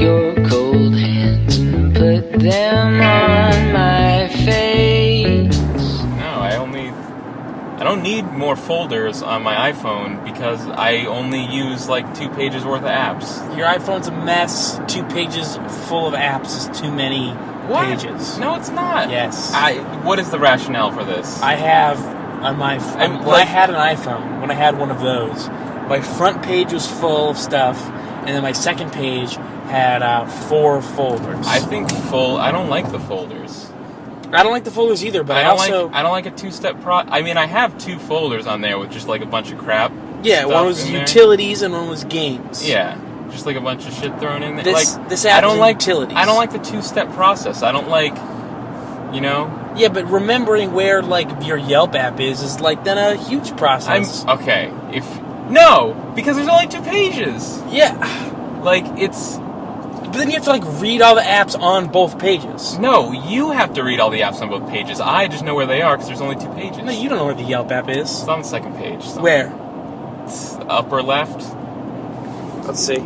your cold hands and put them on my face. No, I don't need more folders on my iPhone because I only use like 2 pages worth of apps. Your iPhone's a mess. 2 pages full of apps is too many pages. No, it's not. Yes. What is the rationale for this? I have on my when I had an iPhone, when I had one of those, my front page was full of stuff, and then my second page had 4 folders. I don't like the folders. I don't like the folders either, but I don't like a 2-step I mean, I have 2 folders on there with just like a bunch of crap. Yeah, one was utilities and one was games. Yeah, just like a bunch of shit thrown in there. This app is utilities. I don't like the 2-step process. I don't like, Yeah, but remembering where like your Yelp app is like then a huge process. No, because there's only 2 pages. Yeah, like it's. But then you have to like read all the apps on both pages. No, you have to read all the apps on both pages. I just know where they are because there's only 2 pages. No, you don't know where the Yelp app is. It's on the second page. Where? It's upper left. Let's see.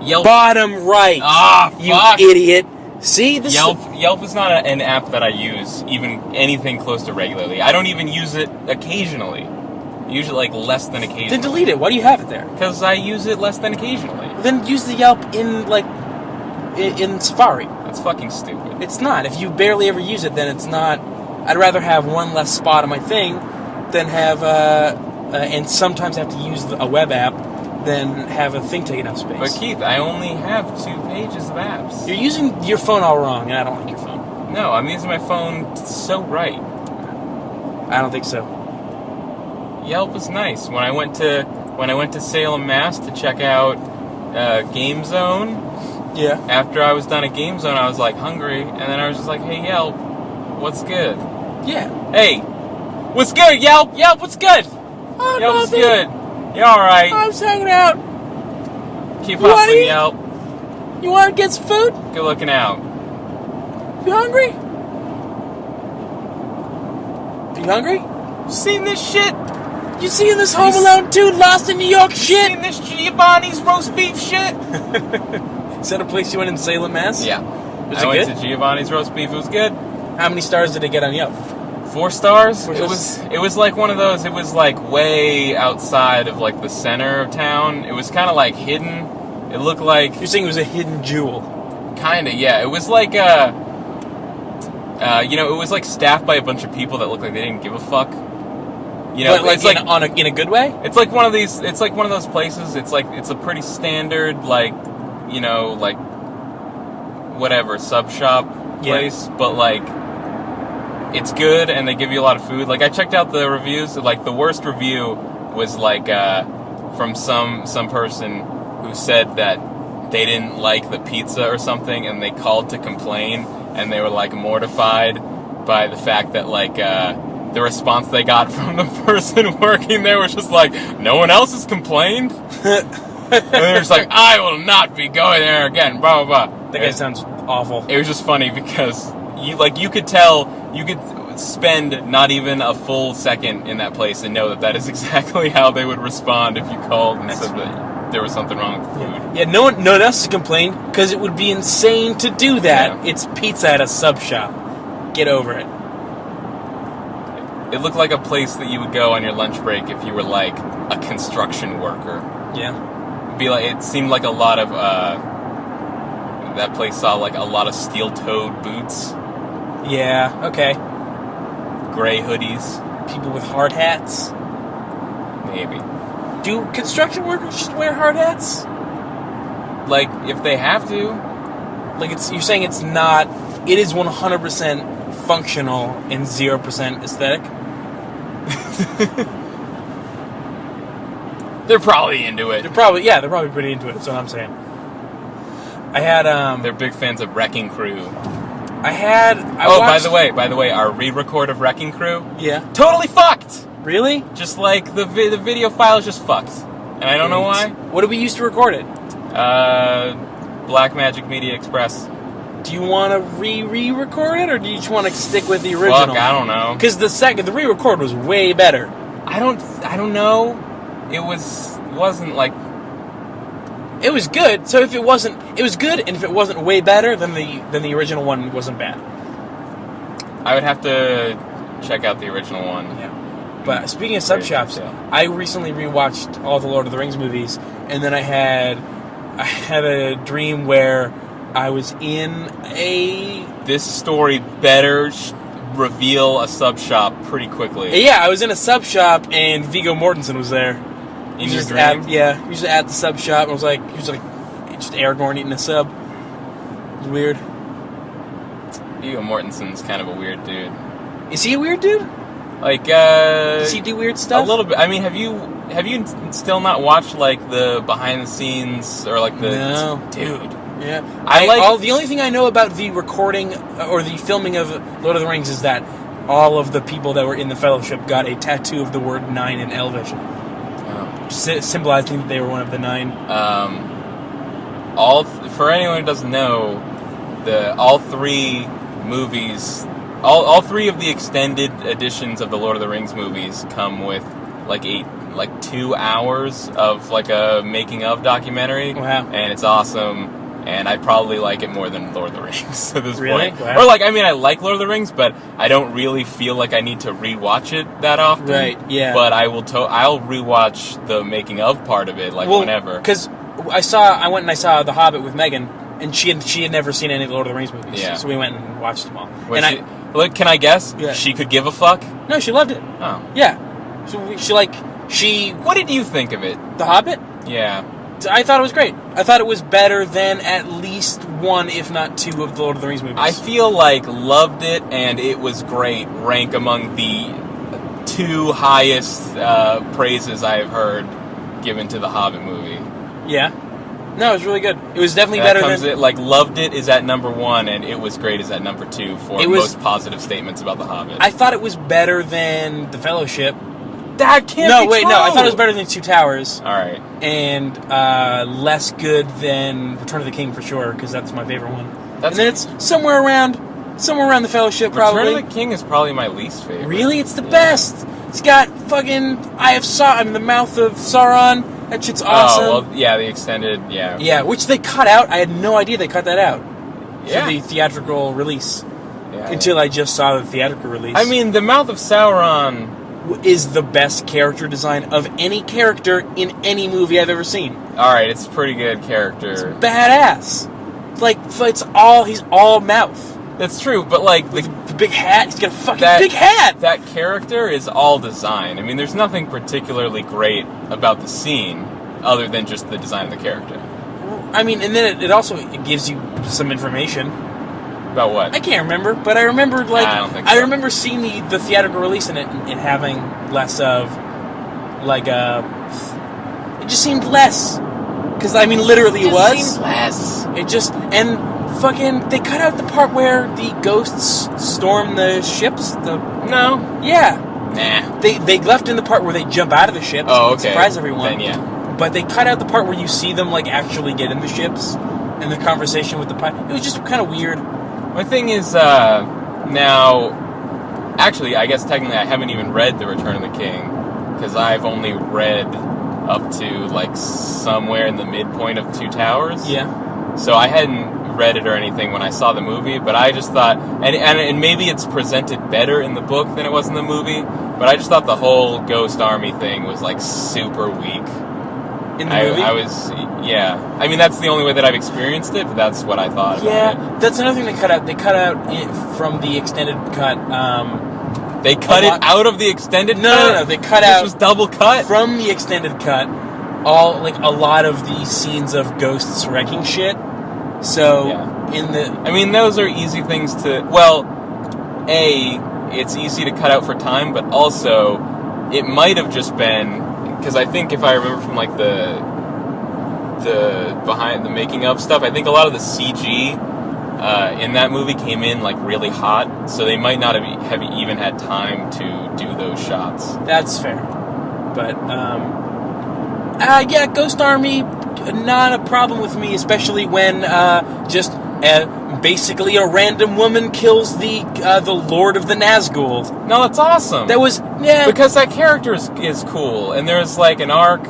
Yelp. Bottom right. Fuck. You idiot. See? Yelp is not an app that I use even anything close to regularly. I don't even use it occasionally. Usually like less than occasionally. Then delete it. Why do you have it there? Because I use it less than occasionally. Then use the Yelp in Safari. That's fucking stupid. It's not. If you barely ever use it, then it's not. I'd rather have one less spot on my thing than have and sometimes have to use a web app than have a thing taking up space. But Keith, I only have 2 pages of apps. You're using your phone all wrong, and I don't like your phone. No, I'm using my phone so right. I don't think so. Yelp is nice. When I went to Salem, Mass to check out Game Zone, yeah. After I was done at Game Zone, I was like hungry, and then I was just like, "Hey Yelp, what's good?" Yeah. Hey, what's good, Yelp? Yelp, what's good? Oh, Yelp, what's nothing. good? You all right? I'm just hanging out. Keep hustling, Yelp. You want to get some food? Good looking out. You hungry? You hungry? You seen this shit? You seen this Home Alone 2 Lost in New York shit? You seen this Giovanni's roast beef shit? Is that a place you went in Salem, Mass? Yeah. Was I went to Giovanni's roast beef. It was good. How many stars did it get on Yelp? 4 stars. 4 stars. It was like one of those. It was like way outside of like the center of town. It was kind of like hidden. It looked like You're saying it was a hidden jewel. Kinda, yeah. It was like it was like staffed by a bunch of people that looked like they didn't give a fuck. But like in a good way. It's like one of these. It's like one of those places. It's like it's a pretty standard like whatever sub shop place, but like it's good and they give you a lot of food. Like I checked out the reviews. Like the worst review was like from some person who said that they didn't like the pizza or something, and they called to complain, and they were like mortified by the fact that like the response they got from the person working there was just like, no one else has complained. And they were just like, I will not be going there again, blah blah blah. That guy sounds awful. It was just funny because you could tell, you could spend not even a full second in that place and know that is exactly how they would respond if you called and said that there was something wrong with the food. Yeah, no one else has complained because it would be insane to do that. Yeah. It's pizza at a sub shop. Get over it. It looked like a place that you would go on your lunch break if you were like a construction worker. Yeah. It seemed like a lot of that place saw like a lot of steel-toed boots. Yeah. Okay. Gray hoodies. People with hard hats. Maybe. Do construction workers just wear hard hats? Like if they have to. Like you're saying it's not. It is 100% functional and 0% aesthetic. They're probably into it. They're probably pretty into it. That's what I'm saying. I had They're big fans of Wrecking Crew. Watched... by the way, our re-record of Wrecking Crew. Yeah. Totally fucked. Really? Just like the video file is just fucked, and I don't know why. What did we use to record it? Blackmagic Media Express. Do you want to re-record it, or do you just want to stick with the original? Fuck, I don't know. Because the re-record was way better. I don't know. It was wasn't like. It was good. So if it wasn't, it was good, and if it wasn't way better, then the original one wasn't bad. I would have to check out the original one. Yeah. But speaking of sub shops, I recently rewatched all the Lord of the Rings movies, and then I had a dream where I was in a. This story better reveal a sub shop pretty quickly. Yeah, I was in a sub shop, and Viggo Mortensen was there. In your dream? He was at the sub shop. And he was like just Aragorn eating a sub. It was weird. Viggo Mortensen's kind of a weird dude. Is he a weird dude? Like, does he do weird stuff? A little bit. I mean, have you still not watched like the behind the scenes or like the no, dude? Yeah, the only thing I know about the recording or the filming of Lord of the Rings is that all of the people that were in the Fellowship got a tattoo of the word 9 in Elvish, symbolizing that they were one of the 9. For anyone who doesn't know, all three movies, all three of the extended editions of the Lord of the Rings movies come with like 2 hours of like a making of documentary. Wow. And it's awesome. And I probably like it more than Lord of the Rings at this point. Wow. Or like, I mean, I like Lord of the Rings, but I don't really feel like I need to rewatch it that often. Right, yeah. But I'll rewatch the making of part of it, whenever. Because I went and I saw The Hobbit with Megan, and she had never seen any of the Lord of the Rings movies. Yeah. So we went and watched them all. Look, can I guess? Yeah. She could give a fuck? No, she loved it. Oh. Yeah. She What did you think of it? The Hobbit? Yeah. I thought it was great. I thought it was better than at least one, if not two, of the Lord of the Rings movies. I feel like loved it and it was great. Rank among the 2 highest praises I have heard given to the Hobbit movie. Yeah. No, it was really good. It was definitely better than... loved it is at number 1 and it was great is at number 2 for most positive statements about the Hobbit. I thought it was better than The Fellowship. That can't be true. No, I thought it was better than Two Towers. Alright. And less good than Return of the King for sure, because that's my favorite one. And then it's somewhere around The Fellowship, probably. Return of the King is probably my least favorite. Really? It's the best! It's got fucking the Mouth of Sauron. That shit's awesome. Oh, well, yeah, the extended, yeah. Yeah, which they cut out. I had no idea they cut that out. Yeah. For the theatrical release. Yeah, until I just saw the theatrical release. I mean, the Mouth of Sauron is the best character design of any character in any movie I've ever seen. Alright, it's a pretty good character. It's badass. He's all mouth. That's true, but like the big hat, he's got a fucking big hat! That character is all design. I mean, there's nothing particularly great about the scene other than just the design of the character. I mean, and then it also gives you some information. About what? I can't remember, but I remember I don't think so. I remember seeing the theatrical release in it and having less of it just seemed less. Because I mean, literally, it was. Seemed less. It just they cut out the part where the ghosts storm the ships. No. Yeah. Nah. They left in the part where they jump out of the ships. Oh, okay. Surprise everyone. Then, yeah. But they cut out the part where you see them actually get in the ships and the conversation with the pilot. It was just kind of weird. My thing is, now, actually, I guess technically I haven't even read The Return of the King, because I've only read up to, somewhere in the midpoint of Two Towers. Yeah. So I hadn't read it or anything when I saw the movie, but I just thought, and maybe it's presented better in the book than it was in the movie, but I just thought the whole Ghost Army thing was, super weak. In the movie? Yeah. I mean, that's the only way that I've experienced it, but that's what I thought about it. That's another thing they cut out. They cut out it from the extended cut. They cut it out of the extended cut? No. They cut out... This was double cut? From the extended cut, a lot of the scenes of ghosts wrecking shit. So, I mean, those are easy things to... Well, it's easy to cut out for time, but also, it might have just been... Because I think if I remember from the behind the making of stuff, I think a lot of the CG in that movie came in really hot, so they might not have even had time to do those shots. That's fair, but Ghost Army, not a problem with me, especially when basically a random woman kills the Lord of the Nazgul. No, that's awesome. That was because that character is cool, and there's an arc,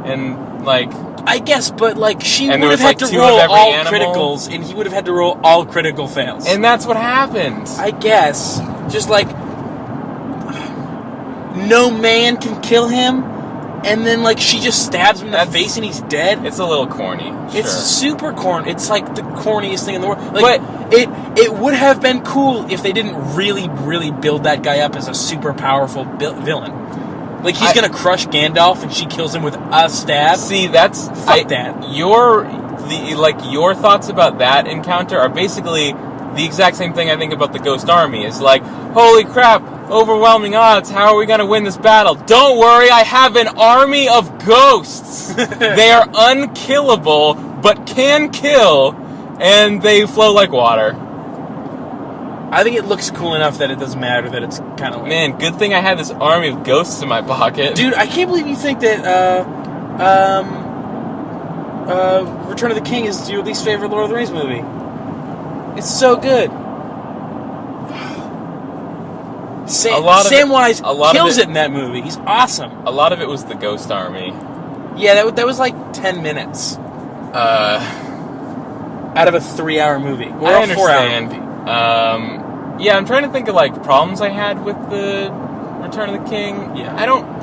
and like. I guess, but like she And would there have was, had like, to 2 roll of every all animal. criticals, and he would have had to roll all critical fails. And that's what happened. I guess, just like no man can kill him, and then like she just stabs him in the face, and he's dead. It's a little corny. Sure. It's super corny. It's like the corniest thing in the world. Like, but it would have been cool if they didn't really build that guy up as a super powerful villain. Like, he's gonna crush Gandalf, and she kills him with a stab. See, that's... Fuck that. Your thoughts about that encounter are basically the exact same thing I think about the Ghost Army. It's like, holy crap, overwhelming odds, how are we gonna win this battle? Don't worry, I have an army of ghosts! They are unkillable, but can kill, and they flow like water. I think it looks cool enough that it doesn't matter that it's kind of... Man, good thing I had this army of ghosts in my pocket. Dude, I can't believe you think that Return of the King is your least favorite Lord of the Rings movie. It's so good. Samwise kills it in that movie. He's awesome. A lot of it was the Ghost Army. Yeah, that was like 10 minutes. Out of a 3-hour movie. Or I a 4-hour movie. Yeah, I'm trying to think of like problems I had with the Return of the King. Yeah,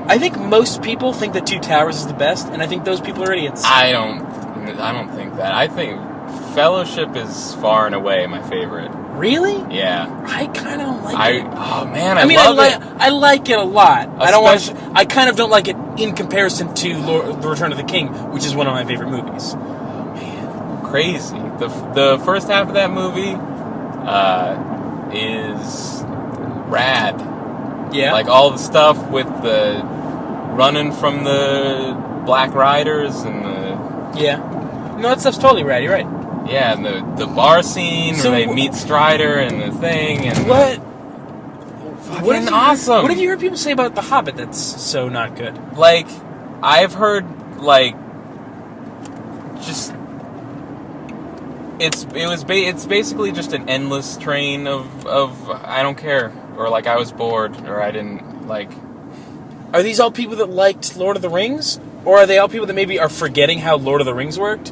I think most people think that Two Towers is the best, and I think those people are idiots. I don't think that. I think Fellowship is far and away my favorite. Really? Yeah. I kind of don't like it. Oh man, I like it a lot. I kind of don't like it in comparison to The Return of the King, which is one of my favorite movies. Oh man, crazy. The first half of that movie is rad. Yeah. Like all the stuff with the running from the Black Riders and the... Yeah. No, that stuff's totally rad, you're right. Yeah, and the bar scene where they meet Strider and the thing and... What awesome. What have you heard people say about The Hobbit that's so not good? Like, I've heard, like, just... It's basically just an endless train of I don't care, or like I was bored, or I didn't like. Are these all people that liked Lord of the Rings, or are they all people that maybe are forgetting how Lord of the Rings worked?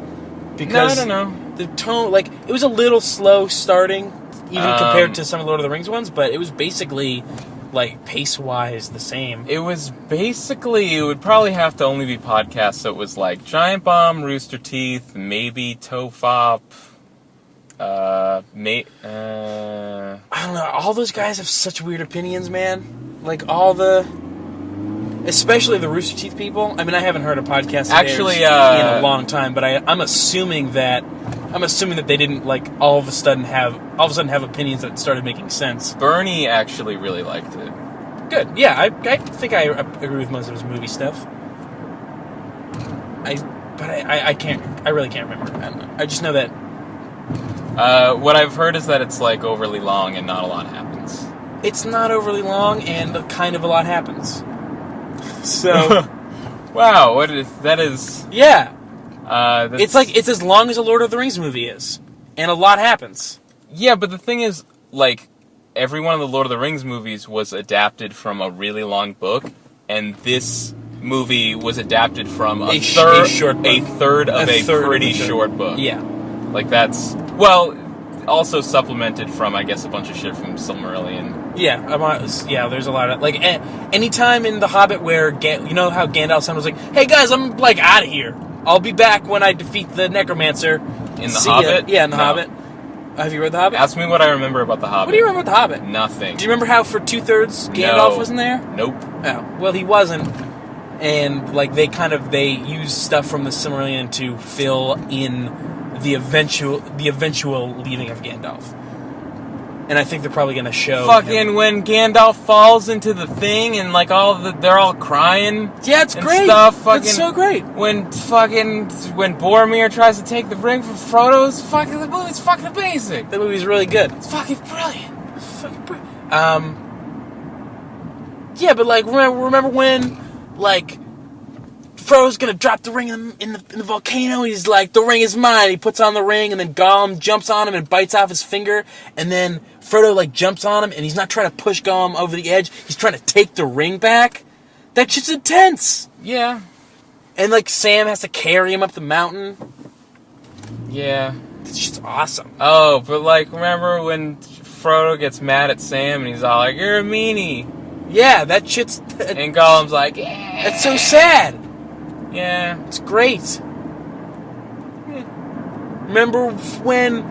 Because I don't know. The tone, like, it was a little slow starting, even compared to some of the Lord of the Rings ones, but it was basically like pace wise the same. It was basically, it would probably have to only be podcasts. So it was like Giant Bomb, Rooster Teeth, maybe Tofop. I don't know. All those guys have such weird opinions, man. Like especially the Rooster Teeth people. I mean, I haven't heard a podcast actually in a long time, but I'm assuming that they didn't like all of a sudden have opinions that started making sense. Bernie actually really liked it. Good. Yeah, I think I agree with most of his movie stuff. I really can't remember. I just know that. What I've heard is that it's like overly long and not a lot happens. It's not overly long and kind of a lot happens. So, wow, that is? Yeah, it's as long as a Lord of the Rings movie is, and a lot happens. Yeah, but the thing is, like, every one of the Lord of the Rings movies was adapted from a really long book, and this movie was adapted from a third of a pretty short book. Yeah. Like, that's... Well, also supplemented from, I guess, a bunch of shit from Silmarillion. Yeah, there's a lot of... Like, anytime in The Hobbit where... you know how Gandalf was like, hey, guys, I'm, like, out of here. I'll be back when I defeat the Necromancer. In The Hobbit? Yeah, in The Hobbit. Have you read The Hobbit? Ask me what I remember about The Hobbit. What do you remember about The Hobbit? Nothing. Do you remember how for 2/3 Gandalf wasn't there? Nope. Oh, well, he wasn't. And, like, they used stuff from the Silmarillion to fill in the eventual leaving of Gandalf. And I think they're probably going to show fucking when Gandalf falls into the thing and like they're all crying. Yeah, it's great. Stuff. It's so great. When Boromir tries to take the ring from Frodo, the movie's fucking amazing. The movie's really good. It's fucking brilliant. Yeah, but like remember when like Frodo's gonna drop the ring in the volcano. He's like, the ring is mine. He puts on the ring, and then Gollum jumps on him and bites off his finger. And then Frodo like jumps on him, and he's not trying to push Gollum over the edge. He's trying to take the ring back. That shit's intense. Yeah. And, like, Sam has to carry him up the mountain. Yeah. It's just awesome. Oh, but, like, remember when Frodo gets mad at Sam and he's all like, you're a meanie. Yeah, that shit's... And Gollum's like, yeah. That's so sad. Yeah. It's great. Remember when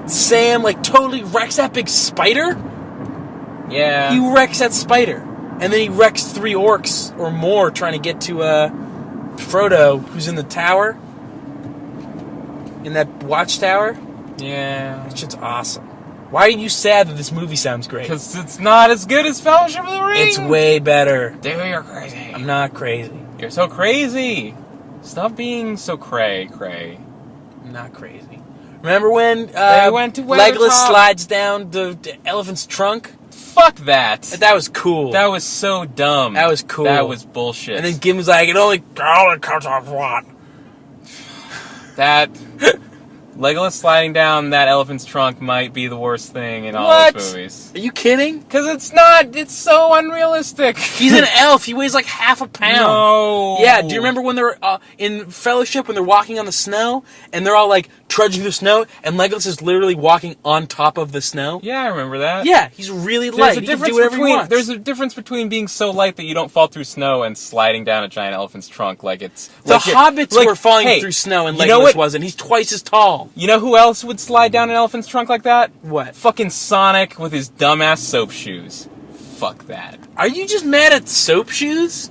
Sam, like, totally wrecks that big spider? Yeah. He wrecks that spider. And then he wrecks 3 orcs or more trying to get to Frodo, who's in the tower. In that watchtower. Yeah. That shit's awesome. Why are you sad that this movie sounds great? Because it's not as good as Fellowship of the Ring. It's way better. Dude, you're crazy. I'm not crazy. You're so crazy. Stop being so cray. I'm not crazy. Remember when They went to Legolas Weathertop. slides down the elephant's trunk? Fuck that. That was cool. That was so dumb. That was cool. That was bullshit. And then Gimli's like, it only comes off what? That Legolas sliding down that elephant's trunk might be the worst thing in all those movies. Are you kidding? Because it's not. It's so unrealistic. He's an elf. He weighs like half a pound. No. Yeah, do you remember when they're in Fellowship, when they're walking on the snow, and they're all like trudging the snow, and Legolas is literally walking on top of the snow? Yeah, I remember that. Yeah, he's really light. He can do whatever he wants. There's a difference between being so light that you don't fall through snow and sliding down a giant elephant's trunk like it's... The hobbits were falling through snow and Legolas wasn't. He's twice as tall. You know who else would slide down an elephant's trunk like that? What? Fucking Sonic with his dumbass soap shoes. Fuck that. Are you just mad at soap shoes?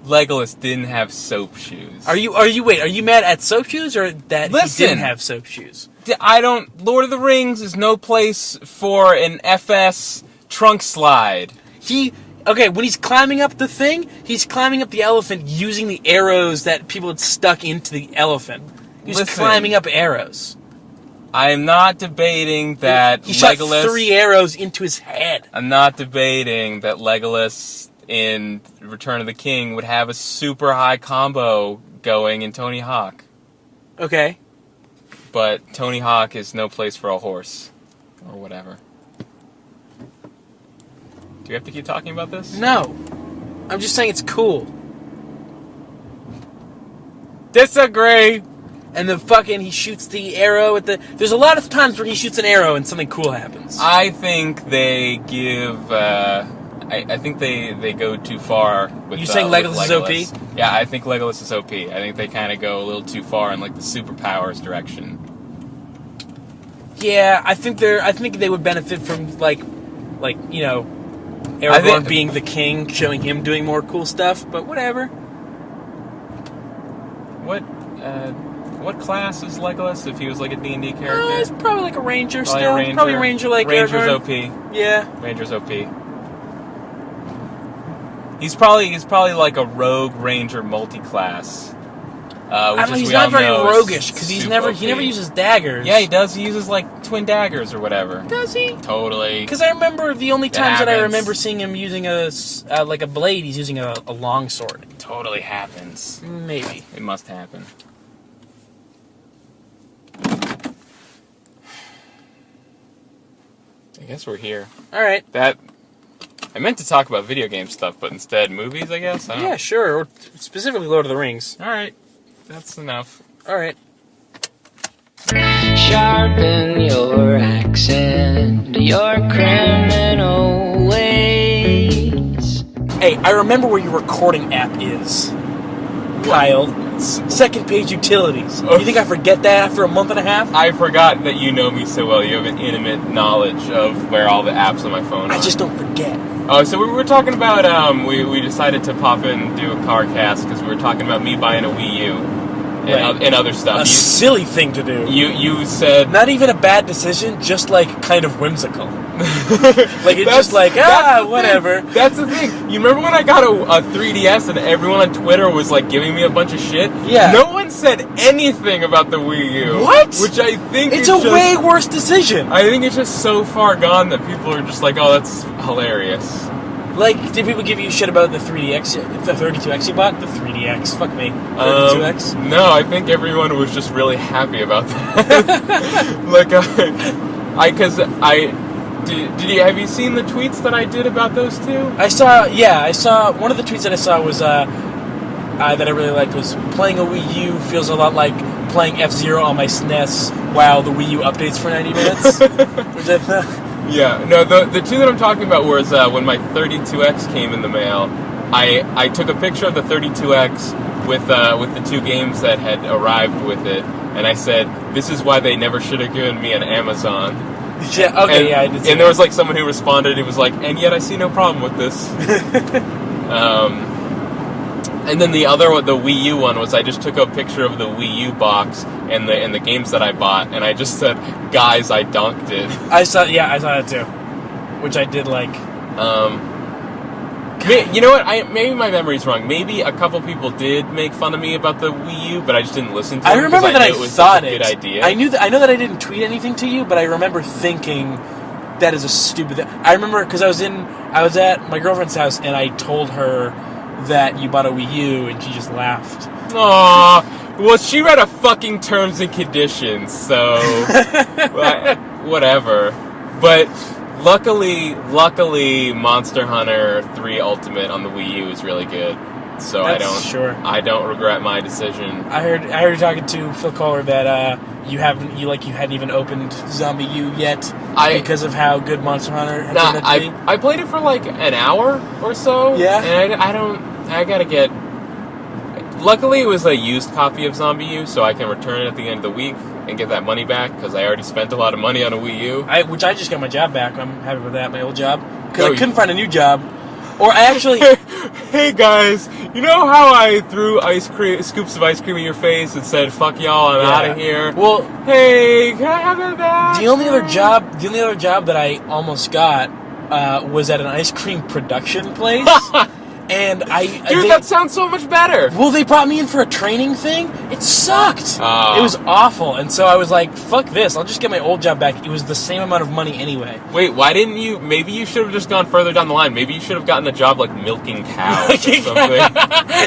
Legolas didn't have soap shoes. Are you mad at soap shoes or that he didn't have soap shoes? Lord of the Rings is no place for an FS trunk slide. When he's climbing up the thing, he's climbing up the elephant using the arrows that people had stuck into the elephant. He's climbing up arrows. I am not debating that He shot Legolas... 3 arrows into his head. I'm not debating that Legolas in Return of the King would have a super high combo going in Tony Hawk. Okay. But Tony Hawk is no place for a horse. Or whatever. Do we have to keep talking about this? No. I'm just saying it's cool. Disagree! And he shoots the arrow at the... There's a lot of times where he shoots an arrow and something cool happens. I think they give... I think they go too far with... You saying Legolas is OP? Yeah, I think Legolas is OP. I think they kind of go a little too far in, like, the superpowers direction. Yeah, I think they would benefit from, like, you know... Aragorn being the king, showing him doing more cool stuff, but whatever. What class is Legolas if he was like a D&D character? He's probably like a ranger Probably still. a ranger. Probably a ranger like Ranger's Aragorn. OP. Yeah. Ranger's OP. He's probably like a rogue ranger multi-class. He's not very roguish because he never uses daggers. Yeah, he does. He uses like twin daggers or whatever. Does he? Totally. Because I remember the only times that I remember seeing him using a blade, he's using a long sword. It totally happens. Maybe. It must happen. I guess we're here. All right. I meant to talk about video game stuff, but instead movies, I guess? I don't know. Yeah, sure. Or specifically Lord of the Rings. All right. That's enough. All right. Sharpen your accent, your criminal ways. Hey, I remember where your recording app is. Kyle. Second page utilities. You think I forget that after a month and a half? I forgot that you know me so well. You have an intimate knowledge of where all the apps on my phone are. I just don't forget. Oh, so we were talking about, we decided to pop in and do a Carcast because we were talking about me buying a Wii U and other stuff. A silly thing to do. You said... Not even a bad decision, just like kind of whimsical. Like it's just like, whatever. That's the thing. You remember when I got a 3DS and everyone on Twitter was like giving me a bunch of shit? Yeah. No one said anything about the Wii U. What? Which I think it's a way worse decision. I think it's just so far gone that people are just like, oh, that's hilarious. Like, did people give you shit about the 3DX, the 32X you bought? The 3DX, fuck me. 32X? No, I think everyone was just really happy about that. Like, have you seen the tweets that I did about those two? I saw, one of the tweets that I saw was, that I really liked was playing a Wii U feels a lot like playing F-Zero on my SNES while the Wii U updates for 90 minutes. Which I thought... Yeah, no, the two that I'm talking about was when my 32X came in the mail, I took a picture of the 32X with the two games that had arrived with it, and I said, this is why they never should have given me an Amazon. Yeah, okay, I did see and there was like someone who responded, it was like, and yet I see no problem with this. And then the Wii U one was I just took a picture of the Wii U box and the games that I bought, and I just said, guys, I donked it. I saw that too, which I did like. You know what? Maybe my memory's wrong. Maybe a couple people did make fun of me about the Wii U, but I just didn't listen to them. I remember that I it was thought such a good idea. I know that I didn't tweet anything to you, but I remember thinking that is a stupid thing. I remember because I was at my girlfriend's house and I told her that you bought a Wii U, and she just laughed. Aww. Well, she read a fucking terms and conditions, so whatever. But luckily, Monster Hunter 3 Ultimate on the Wii U is really good. So I don't regret my decision. I heard you talking to Phil Kohler that you hadn't even opened Zombie U yet because of how good Monster Hunter had turned out to be. I played it for like an hour or so. Yeah. And I gotta get. Luckily, it was a used copy of Zombie U, so I can return it at the end of the week and get that money back because I already spent a lot of money on a Wii U. Which I just got my job back. I'm happy with that, my old job, because I couldn't find a new job. Or I actually... Hey guys, you know how I threw scoops of ice cream in your face and said, fuck y'all, I'm out of here? Well... Hey, can I have that back? The only other job that I almost got was at an ice cream production place. And that sounds so much better. Well, they brought me in for a training thing. It sucked. It was awful. And so I was like, fuck this. I'll just get my old job back. It was the same amount of money anyway. Wait, why didn't you... Maybe you should have just gone further down the line. Maybe you should have gotten a job like milking cows or something.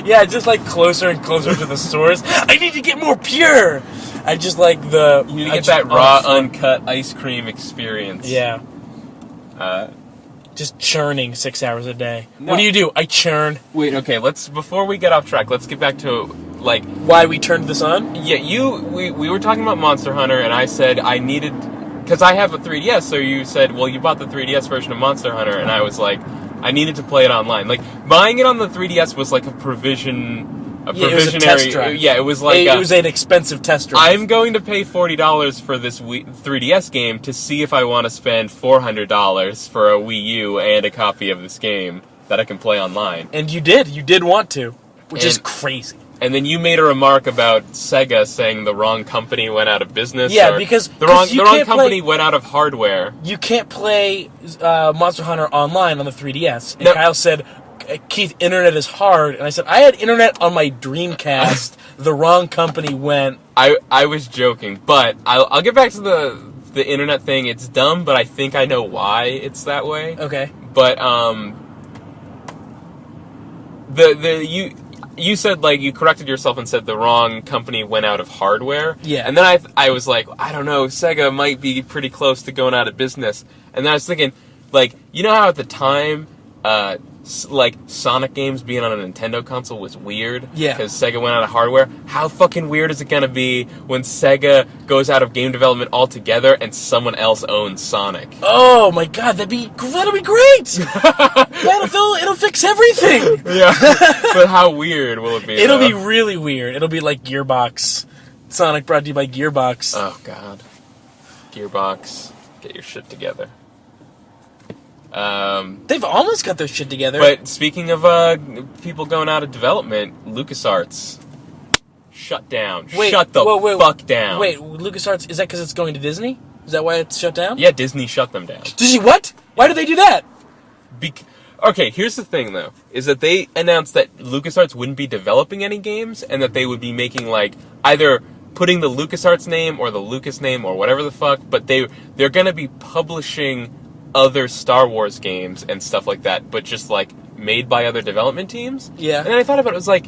Yeah, just like closer and closer to the source. I need to get more pure. I just like the... You need to get that raw, uncut ice cream experience. Yeah. Just churning 6 hours a day. No. What do? I churn. Wait, okay, before we get off track, let's get back to, like... Why we turned this on? Yeah, we were talking about Monster Hunter, and I said I needed... Because I have a 3DS, so you said, well, you bought the 3DS version of Monster Hunter, and I was like, I needed to play it online. Like, buying it on the 3DS was like a provisionary... It was a test drive. Yeah, it was like... It was an expensive test drive. I'm going to pay $40 for this 3DS game to see if I want to spend $400 for a Wii U and a copy of this game that I can play online. And you did. You did want to, which is crazy. And then you made a remark about Sega saying the wrong company went out of business. Yeah, because the wrong company went out of hardware. You can't play Monster Hunter online on the 3DS. And Kyle said... Keith, internet is hard. And I said, I had internet on my Dreamcast. The wrong company went. I was joking, but I'll get back to the internet thing. It's dumb, but I think I know why it's that way. Okay. But you said, like, you corrected yourself and said the wrong company went out of hardware. Yeah. And then I was like, I don't know, Sega might be pretty close to going out of business. And then I was thinking, like, you know how at the time, like, Sonic games being on a Nintendo console was weird? Yeah. Because Sega went out of hardware? How fucking weird is it gonna be when Sega goes out of game development altogether and someone else owns Sonic? Oh my god, that'll be great! It'll fix everything! Yeah. But how weird will it be? It'll be really weird. It'll be like Gearbox. Sonic brought to you by Gearbox. Oh god. Gearbox, get your shit together. They've almost got their shit together. But speaking of people going out of development, LucasArts shut down. Shut the fuck down. Wait, LucasArts, is that because it's going to Disney? Is that why it's shut down? Yeah, Disney shut them down. Disney what? Why did they do that? Okay, here's the thing, though, is that they announced that LucasArts wouldn't be developing any games, and that they would be making, like, either putting the LucasArts name or the Lucas name or whatever the fuck, but they're gonna be publishing other Star Wars games and stuff like that, but just, like, made by other development teams. Yeah. And then I thought about it, it was like,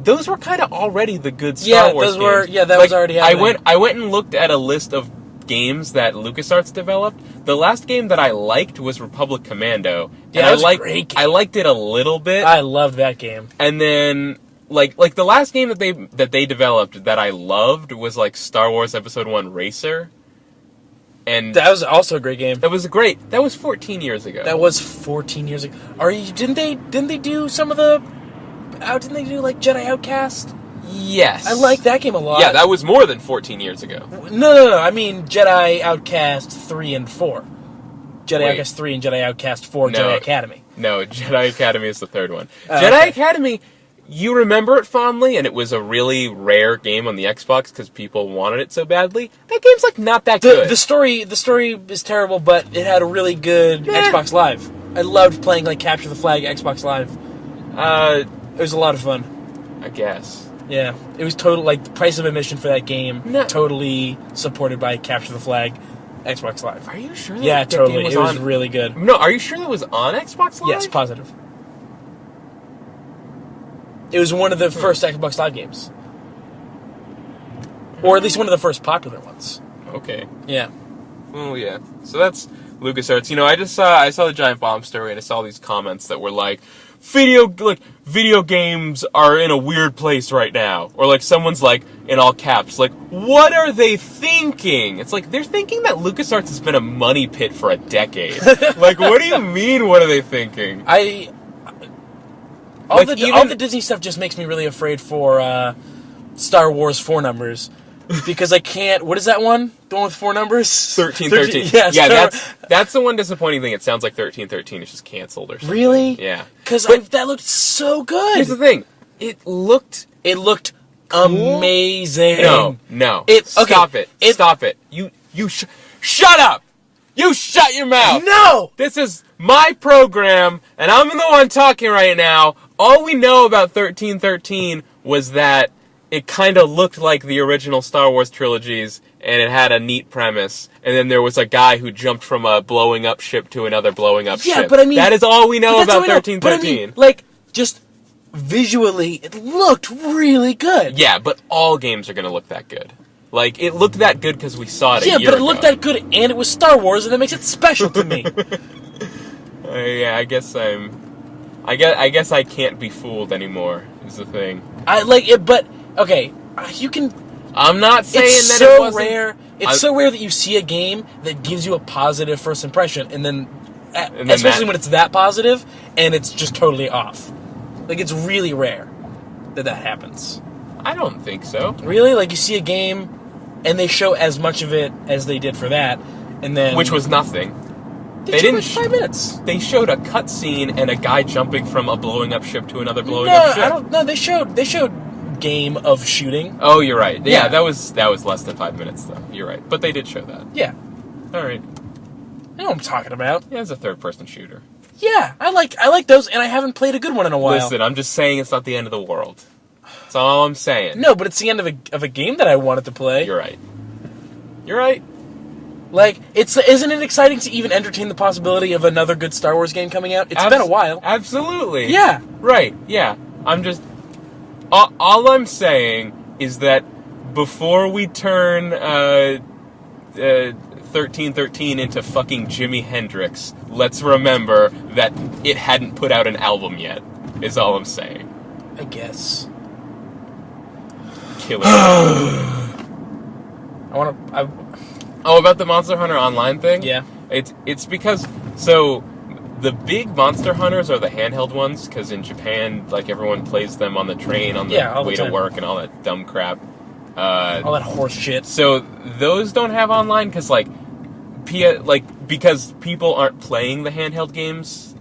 those were kind of already the good Star Wars games. That was already happening. I went and looked at a list of games that LucasArts developed. The last game that I liked was Republic Commando. Yeah, that was a great game. I liked it a little bit. I loved that game. And then like the last game that they developed that I loved was like Star Wars Episode 1 Racer. And that was also a great game. That was great. That was 14 years ago. That was 14 years ago. Didn't they do some of the didn't they do like Jedi Outcast? Yes. I like that game a lot. Yeah, that was more than 14 years ago. No. I mean Jedi Outcast 3 and 4. Jedi Outcast 3 and Jedi Outcast 4 Jedi Academy. No, Jedi Academy is the third one. Jedi Academy, you remember it fondly, and it was a really rare game on the Xbox because people wanted it so badly. That game's like not that good. The story is terrible, but it had a really good Xbox Live. I loved playing like Capture the Flag Xbox Live. It was a lot of fun. I guess. Yeah, it was total like the price of admission for that game. Totally supported by Capture the Flag Xbox Live. Are you sure? Yeah, totally. It was really good. No, are you sure that was on Xbox Live? Yes, positive. It was one of the first Xbox Live games. Or at least one of the first popular ones. Okay. Yeah. Well, yeah. So that's LucasArts. You know, I saw the Giant Bomb story, and I saw these comments that were like, video games are in a weird place right now. Or like someone's like, in all caps, like, what are they thinking? It's like, they're thinking that LucasArts has been a money pit for a decade. Like, what do you mean, what are they thinking? All the Disney stuff just makes me really afraid for Star Wars 4 numbers. Because I can't... What is that one? The one with 4 numbers? 1313. Yeah, that's the one disappointing thing. It sounds like 1313 is just canceled or something. Really? Yeah. Because that looked so good. Here's the thing. It looked cool. Amazing. No. Stop it. Stop it. Shut up! You shut your mouth! No! This is my program, and I'm the one talking right now. All we know about 1313 was that it kind of looked like the original Star Wars trilogies, and it had a neat premise. And then there was a guy who jumped from a blowing up ship to another blowing up ship. Yeah, but I mean... That is all we know about 1313. But I mean, like, just visually, it looked really good. Yeah, but all games are going to look that good. Like, it looked that good because we saw it a year ago. Yeah, but it looked that good, and it was Star Wars, and that makes it special to me. Yeah, I guess I can't be fooled anymore, is the thing. I like it, but... Okay, you can... I'm not saying it's that so it wasn't... rare. It's so rare that you see a game that gives you a positive first impression, and then especially when it's that positive, and it's just totally off. Like, it's really rare that happens. I don't think so. Really? Like, you see a game, and they show as much of it as they did for that, and then... Which was nothing. They didn't... 5 minutes. They showed a cutscene and a guy jumping from a blowing up ship to another blowing up ship. No, they showed game of shooting. Oh, you're right. Yeah, that was less than 5 minutes, though. You're right. But they did show that. Yeah. All right. I know what I'm talking about. Yeah, it's a third-person shooter. Yeah, I like those, and I haven't played a good one in a while. Listen, I'm just saying it's not the end of the world. That's all I'm saying. No, but it's the end of a game that I wanted to play. You're right. You're right. Like, isn't it exciting to even entertain the possibility of another good Star Wars game coming out? It's been a while. Absolutely. Yeah. Right, yeah. I'm just... All I'm saying is that before we turn 1313 into fucking Jimi Hendrix, let's remember that it hadn't put out an album yet, is all I'm saying. I guess. Killer. About the Monster Hunter Online thing? Yeah. It's because... So... The big Monster Hunters are the handheld ones, because in Japan, like, everyone plays them on the train on the way to work and all that dumb crap. All that horse shit. So those don't have online, because, because people aren't playing the handheld games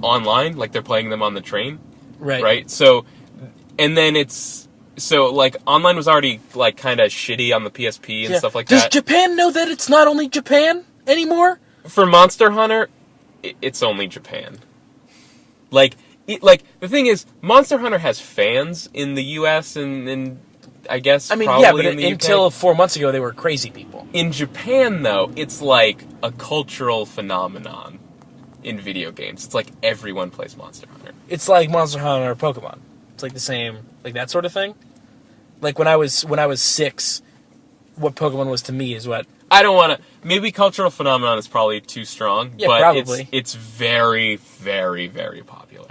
online, like, they're playing them on the train. Right. Right? So, and then online was already, like, kind of shitty on the PSP and stuff like that. Does Japan know that it's not only Japan anymore? For Monster Hunter... It's only Japan. The thing is, Monster Hunter has fans in the U.S. and I guess probably in the UK. Until 4 months ago, they were crazy people. In Japan, though, it's like a cultural phenomenon in video games. It's like everyone plays Monster Hunter. It's like Monster Hunter or Pokemon. It's like the same, like that sort of thing. Like when I was 6, what Pokemon was to me is what... I don't want to... Maybe cultural phenomenon is probably too strong, yeah, but probably. It's very, very, very popular.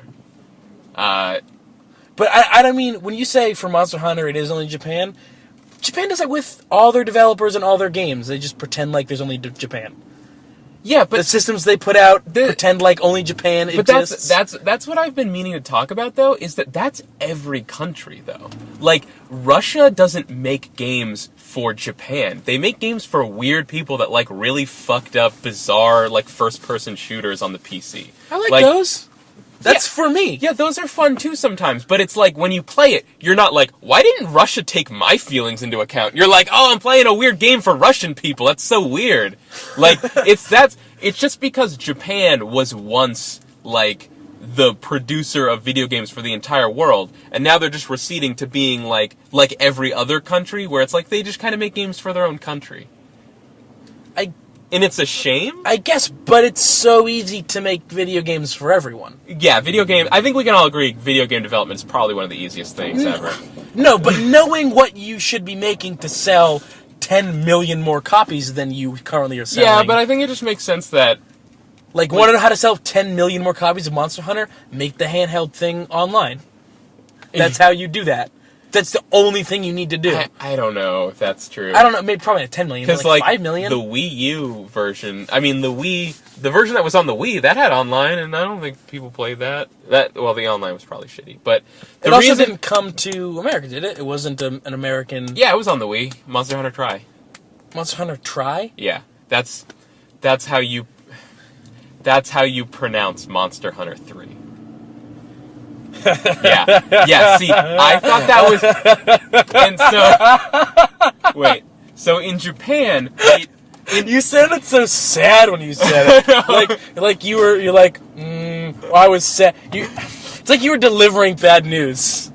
But I don't mean, when you say for Monster Hunter it is only Japan, Japan does that with all their developers and all their games. They just pretend like there's only Japan. Yeah, but the systems they put out pretend like only Japan exists. But that's what I've been meaning to talk about, though, is that's every country, though. Like, Russia doesn't make games for Japan. They make games for weird people that like really fucked up, bizarre, like, first-person shooters on the PC. I like those. That's for me. Yeah, those are fun too sometimes, but it's like, when you play it, you're not like, why didn't Russia take my feelings into account? You're like, oh, I'm playing a weird game for Russian people. That's so weird. Like, it's just because Japan was once, like, the producer of video games for the entire world, and now they're just receding to being like every other country, where it's like they just kind of make games for their own country. And it's a shame? I guess, but it's so easy to make video games for everyone. Yeah, I think we can all agree video game development is probably one of the easiest things ever. No, but knowing what you should be making to sell 10 million more copies than you currently are selling. Yeah, but I think it just makes sense that... Like, want to know how to sell 10 million more copies of Monster Hunter? Make the handheld thing online. That's how you do that. That's the only thing you need to do. I don't know if that's true. I don't know, maybe probably 10 million, but like 5 million? The Wii U version, I mean, the version that was on the Wii, that had online, and I don't think people played that. Well, the online was probably shitty, but... It also didn't come to America, did it? It wasn't an American... Yeah, it was on the Wii. Monster Hunter Tri. Monster Hunter Tri? Yeah, that's how you pronounce Monster Hunter 3. Yeah, see, I thought that was... And so... Wait, so in Japan... You sounded so sad when you said it. You're like, I was sad. It's like you were delivering bad news.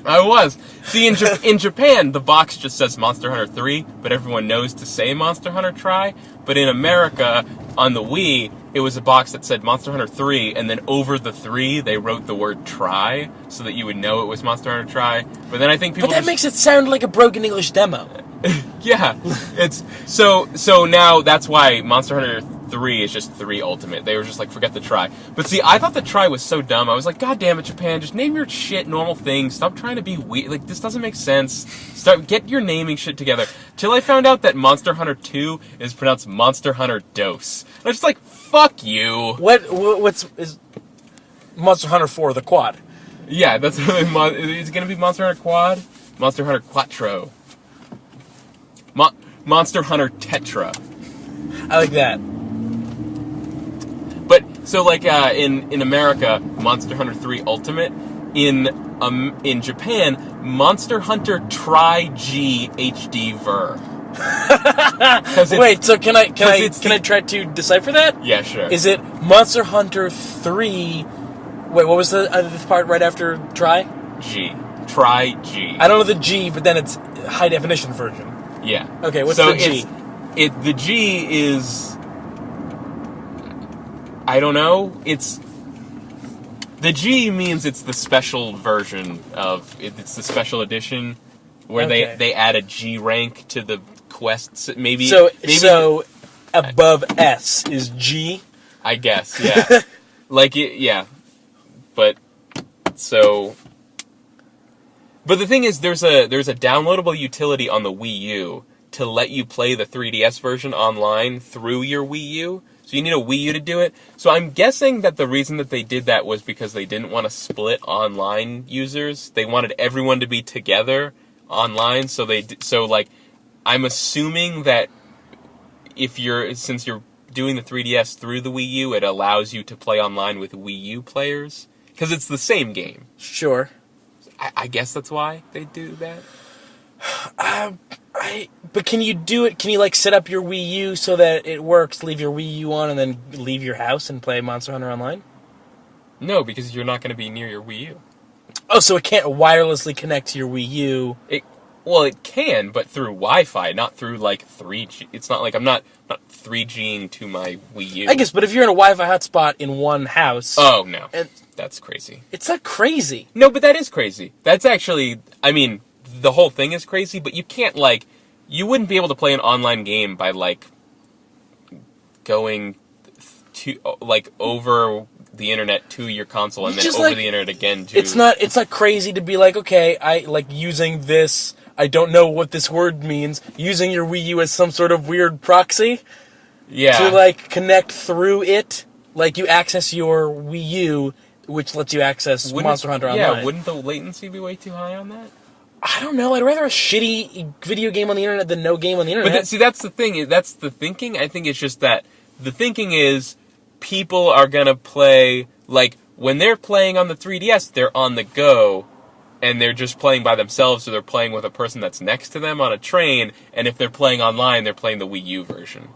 I was. See, in Japan, the box just says Monster Hunter 3, but everyone knows to say Monster Hunter Tri. But in America, on the Wii, it was a box that said Monster Hunter 3, and then over the 3, they wrote the word Tri, so that you would know it was Monster Hunter Tri. But then I think people... But that makes it sound like a broken English demo. Yeah. It's... So now, that's why Monster Hunter 3 is just 3 Ultimate. They were just like, forget the Tri. But see, I thought the Tri was so dumb. I was like, God damn it, Japan, just name your shit normal things. Stop trying to be weird. Like, this doesn't make sense. Get your naming shit together. Till I found out that Monster Hunter 2 is pronounced Monster Hunter Dos. I was just like, fuck you. Is Monster Hunter 4 the quad? Yeah, that's what it's gonna be. Monster Hunter Quad, Monster Hunter Quattro, Monster Hunter Tetra. I like that. But so like in America, Monster Hunter 3 Ultimate. In Japan, Monster Hunter Tri G HD Ver. Wait, so can I try to decipher that? Yeah, sure. Is it Monster Hunter 3? Wait, what was the part right after Tri? G. Tri G. I don't know the G, but then it's high definition version. Yeah. Okay, what's the G? The G is... I don't know. The G means it's the special version of... It's the special edition where they add a G rank to the quests. Maybe so above S is G? I guess, yeah. Yeah. But the thing is, there's a downloadable utility on the Wii U to let you play the 3DS version online through your Wii U. So you need a Wii U to do it. So I'm guessing that the reason that they did that was because they didn't want to split online users. They wanted everyone to be together online. So I'm assuming that since you're doing the 3DS through the Wii U, it allows you to play online with Wii U players. Because it's the same game. Sure. I guess that's why they do that. But can you do it? Can you set up your Wii U so that it works? Leave your Wii U on and then leave your house and play Monster Hunter Online? No, because you're not going to be near your Wii U. Oh, so it can't wirelessly connect to your Wii U? It can, but through Wi-Fi, not through 3G. It's not like I'm not 3Ging to my Wii U. I guess, but if you're in a Wi-Fi hotspot in one house... Oh, no. That's crazy. It's not crazy. No, but that is crazy. That's actually... I mean, the whole thing is crazy, but you can't, you wouldn't be able to play an online game by, going to, over the internet to your console and then Just over like- the internet again to... It's not crazy to be like, okay, I like using this, I don't know what this word means, using your Wii U as some sort of weird proxy to like connect through it. Like you access your Wii U, which lets you access Monster Hunter Online. Yeah, wouldn't the latency be way too high on that? I don't know. I'd rather a shitty video game on the internet than no game on the internet. But see, that's the thing. That's the thinking. I think it's just that the thinking is people are going to play, like, when they're playing on the 3DS, they're on the go, and they're just playing by themselves, or they're playing with a person that's next to them on a train, and if they're playing online, they're playing the Wii U version.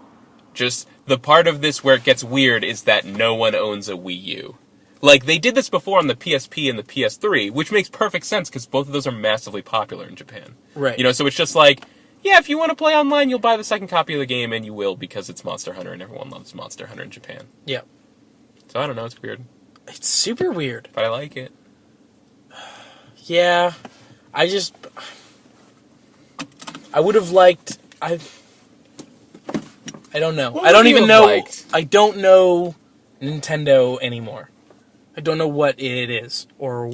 Just the part of this where it gets weird is that no one owns a Wii U. Like, they did this before on the PSP and the PS3, which makes perfect sense because both of those are massively popular in Japan. Right. You know, so it's just like, yeah, if you want to play online, you'll buy the second copy of the game, and you will because it's Monster Hunter, and everyone loves Monster Hunter in Japan. Yeah. So I don't know, it's weird. It's super weird. But I like it. Yeah. I would have liked... I don't know. What I don't would you even have know... liked? I don't know Nintendo anymore. I don't know what it is, or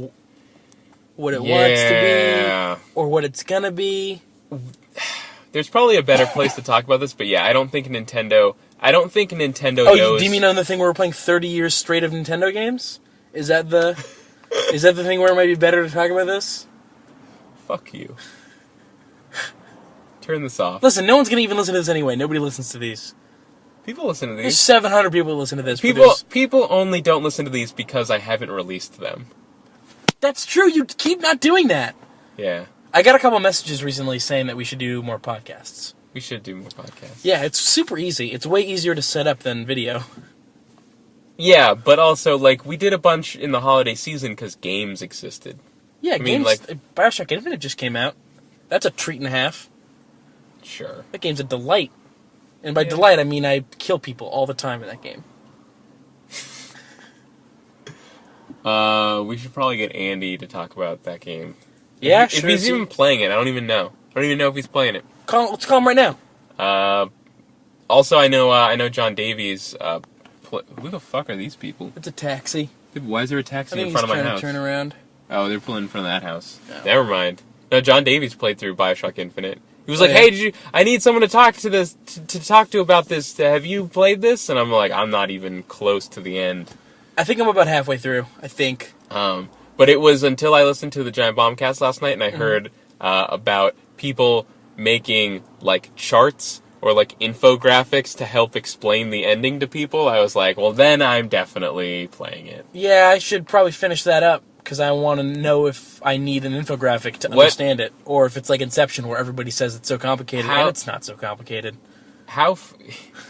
what it wants to be, or what it's gonna be. There's probably a better place to talk about this, but yeah, I don't think Nintendo Oh, knows... do you mean on the thing where we're playing 30 years straight of Nintendo games? Is that the thing where it might be better to talk about this? Fuck you. Turn this off. Listen, no one's gonna even listen to this anyway. Nobody listens to these. People listen to There's these. 700 people who listen to this. People only don't listen to these because I haven't released them. That's true. You keep not doing that. Yeah. I got a couple messages recently saying that we should do more podcasts. We should do more podcasts. Yeah, it's super easy. It's way easier to set up than video. Yeah, but also, like, we did a bunch in the holiday season because games existed. Yeah, mean, games. Bioshock Infinite just came out. That's a treat and a half. Sure. That game's a delight. And by delight, I mean I kill people all the time in that game. We should probably get Andy to talk about that game. Yeah, if sure. he's even playing it, I don't even know. I don't even know if he's playing it. Let's call him right now. Also, I know John Davies. Who the fuck are these people? It's a taxi. Why is there a taxi I think in front of my he's house? trying to turn around. Oh, they're pulling in front of that house. No. Never mind. No, John Davies played through Bioshock Infinite. He was like, yeah. "Hey, I need someone to talk to this to talk to about this. Have you played this?" And I'm like, "I'm not even close to the end." I think I'm about halfway through. I think. But it was until I listened to the Giant Bombcast last night, and I heard about people making like charts or like infographics to help explain the ending to people. I was like, "Well, then I'm definitely playing it." Yeah, I should probably finish that up because I want to know if I need an infographic to understand it, or if it's like Inception, where everybody says it's so complicated and it's not so complicated.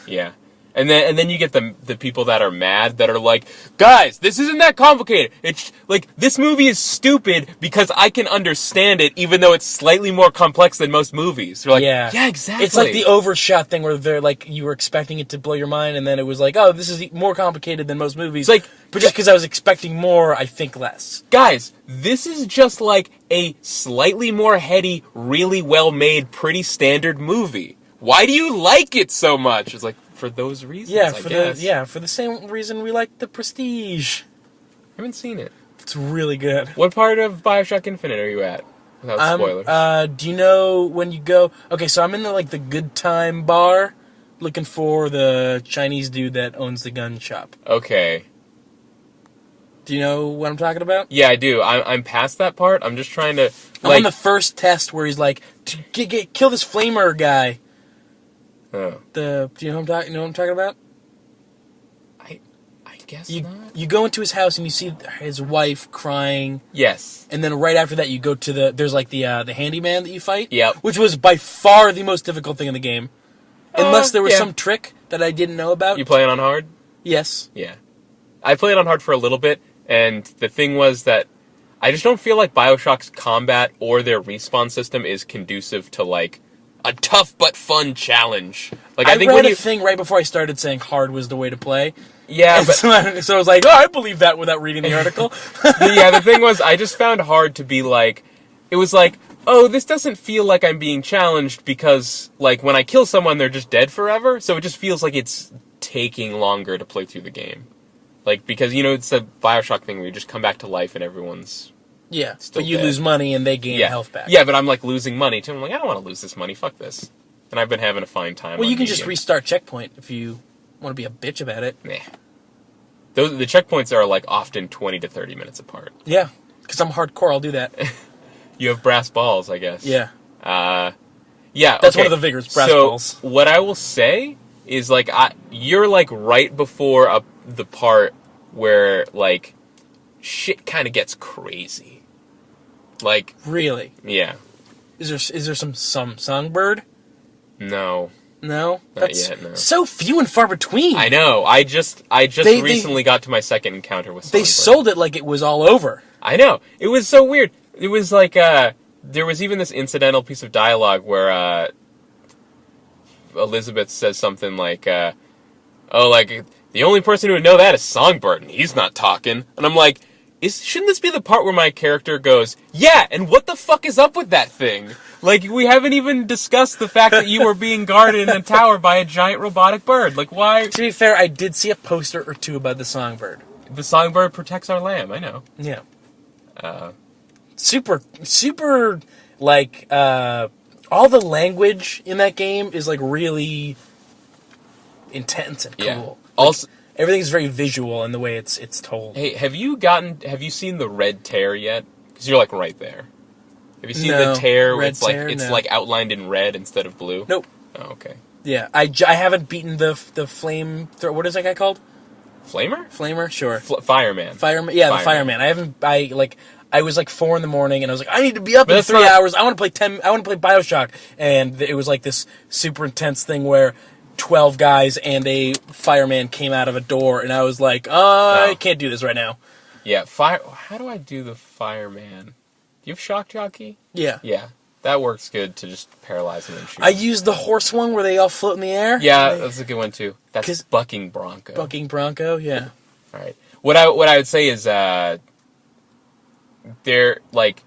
Yeah. And then you get the people that are mad that are like, guys, this isn't that complicated. It's like, this movie is stupid because I can understand it even though it's slightly more complex than most movies. They're like, yeah, exactly. It's like the overshot thing where they're like, you were expecting it to blow your mind and then it was like, oh, this is more complicated than most movies. It's like, but just because I was expecting more, I think less. Guys, this is just like a slightly more heady, really well-made, pretty standard movie. Why do you like it so much? It's like, for those reasons, I guess. For the same reason we like The Prestige. I haven't seen it. It's really good. What part of Bioshock Infinite are you at? Without spoilers. Do you know when you go... Okay, so I'm in the Good Time bar looking for the Chinese dude that owns the gun shop. Okay. Do you know what I'm talking about? Yeah, I do. I'm past that part. I'm just trying to... I'm on the first test where he's like, kill this flamer guy. Oh. Do you know what I'm talking about? I guess not. You go into his house and you see his wife crying. Yes. And then right after that you go to there's the handyman that you fight. Yep. Which was by far the most difficult thing in the game. Unless there was some trick that I didn't know about. You play it on hard? Yes. Yeah. I played on hard for a little bit, and the thing was that I just don't feel like Bioshock's combat or their respawn system is conducive to a tough but fun challenge. I think read a thing right before I started saying hard was the way to play. Yeah, but so I was like, oh, I believe that without reading the article. Yeah, the thing was, I just found hard to be it was oh, this doesn't feel like I'm being challenged because, when I kill someone, they're just dead forever, so it just feels like it's taking longer to play through the game. Like, because, it's a Bioshock thing where you just come back to life and everyone's Yeah, still but you dead. lose money and they gain health back. Yeah, but I'm, like, losing money, too. I'm like, I don't want to lose this money. Fuck this. And I've been having a fine time. Well, you can just restart checkpoint if you want to be a bitch about it. Nah. The checkpoints are, like, often 20 to 30 minutes apart. Yeah, because I'm hardcore. I'll do that. You have brass balls, I guess. Yeah. Yeah, That's one of the vigors, brass balls. So, what I will say is, like, you're, like, right before the part where, like, shit kind of gets crazy. Like... Really? Yeah. Is there some songbird? No. No? Not yet, no. So few and far between. I know. I just recently got to my second encounter with songbird. They sold it like it was all over. I know. It was so weird. It was like, there was even this incidental piece of dialogue where, Elizabeth says something like, the only person who would know that is Songbird, and he's not talking. And I'm like, shouldn't this be the part where my character goes, yeah, and what the fuck is up with that thing? Like, we haven't even discussed the fact that you were being guarded in a tower by a giant robotic bird. Like, why? To be fair, I did see a poster or two about the songbird. The songbird protects our lamb, I know. Yeah. Super, like, all the language in that game is, like, really intense and cool. Yeah. Like, also, everything's very visual in the way it's told. Hey, have you seen the red tear yet? Because you're, like, right there. Have you seen the tear? Red It's tear? like, it's No. like outlined in red instead of blue? Nope. Oh, okay. Yeah, I haven't beaten the flame... what is that guy called? Flamer? Flamer? Sure. Fireman. Fireman? Yeah, the Fireman. I was like 4 a.m. and I was like, I need to be up in 3 hours. I want to play Bioshock. And it was like this super intense thing where 12 guys and a fireman came out of a door, and I was like, I can't do this right now. Yeah, how do I do the fireman? Do you have shock jockey? Yeah. Yeah, that works good to just paralyze them and shoot. I used the horse one where they all float in the air. Yeah, that's a good one too. That's bucking bronco. Bucking bronco, yeah. All right. What I would say is they're like,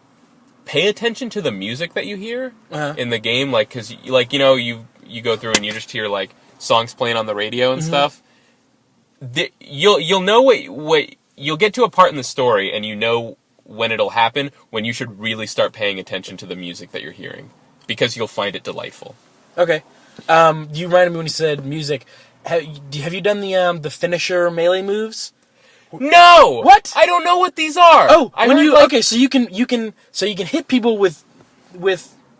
pay attention to the music that you hear in the game, like, because you go through and you just hear like songs playing on the radio and stuff. You'll know what you'll get to a part in the story, and you know when it'll happen, when you should really start paying attention to the music that you're hearing, because you'll find it delightful. Okay. You reminded me when you said music. Have you done the finisher melee moves? No. What? I don't know what these are. Oh, so you can hit people with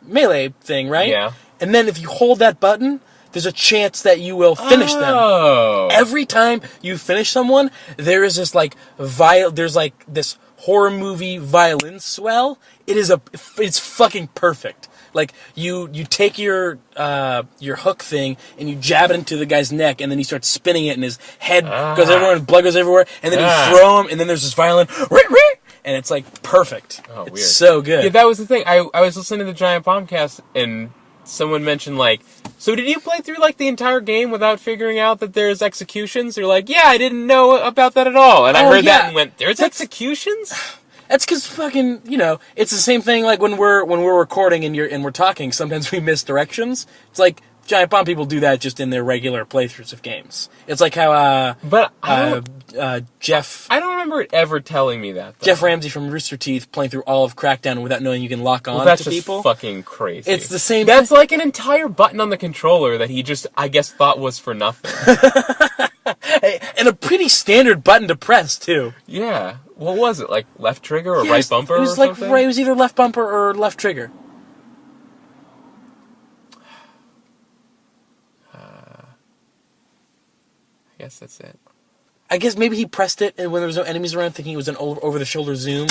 melee thing, right? Yeah. And then if you hold that button, there's a chance that you will finish them. Every time you finish someone, there is this there's like this horror movie violin swell. It's fucking perfect. Like you take your hook thing and you jab it into the guy's neck, and then he starts spinning it, and his head goes everywhere, and blood goes everywhere, and then you throw him, and then there's this violin, and it's like perfect. Oh, weird. It's so good. Yeah, that was the thing. I was listening to the Giant Bombcast, and someone mentioned, like, so did you play through, like, the entire game without figuring out that there's executions? They're like, yeah, I didn't know about that at all. And I heard that and went, there's executions? That's because fucking, it's the same thing like when we're recording and we're talking, sometimes we miss directions. It's like Giant Bomb people do that just in their regular playthroughs of games. It's like how Jeff... I don't remember it ever telling me that, though. Jeff Ramsey from Rooster Teeth playing through all of Crackdown without knowing you can lock on that's to people. That's just fucking crazy. It's the same... That's like an entire button on the controller that he just, I guess, thought was for nothing. And a pretty standard button to press, too. Yeah. What was it? Like left trigger or right bumper it was or something? It was either left bumper or left trigger. I guess that's it. I guess maybe he pressed it and when there was no enemies around, thinking it was an over-the-shoulder zoom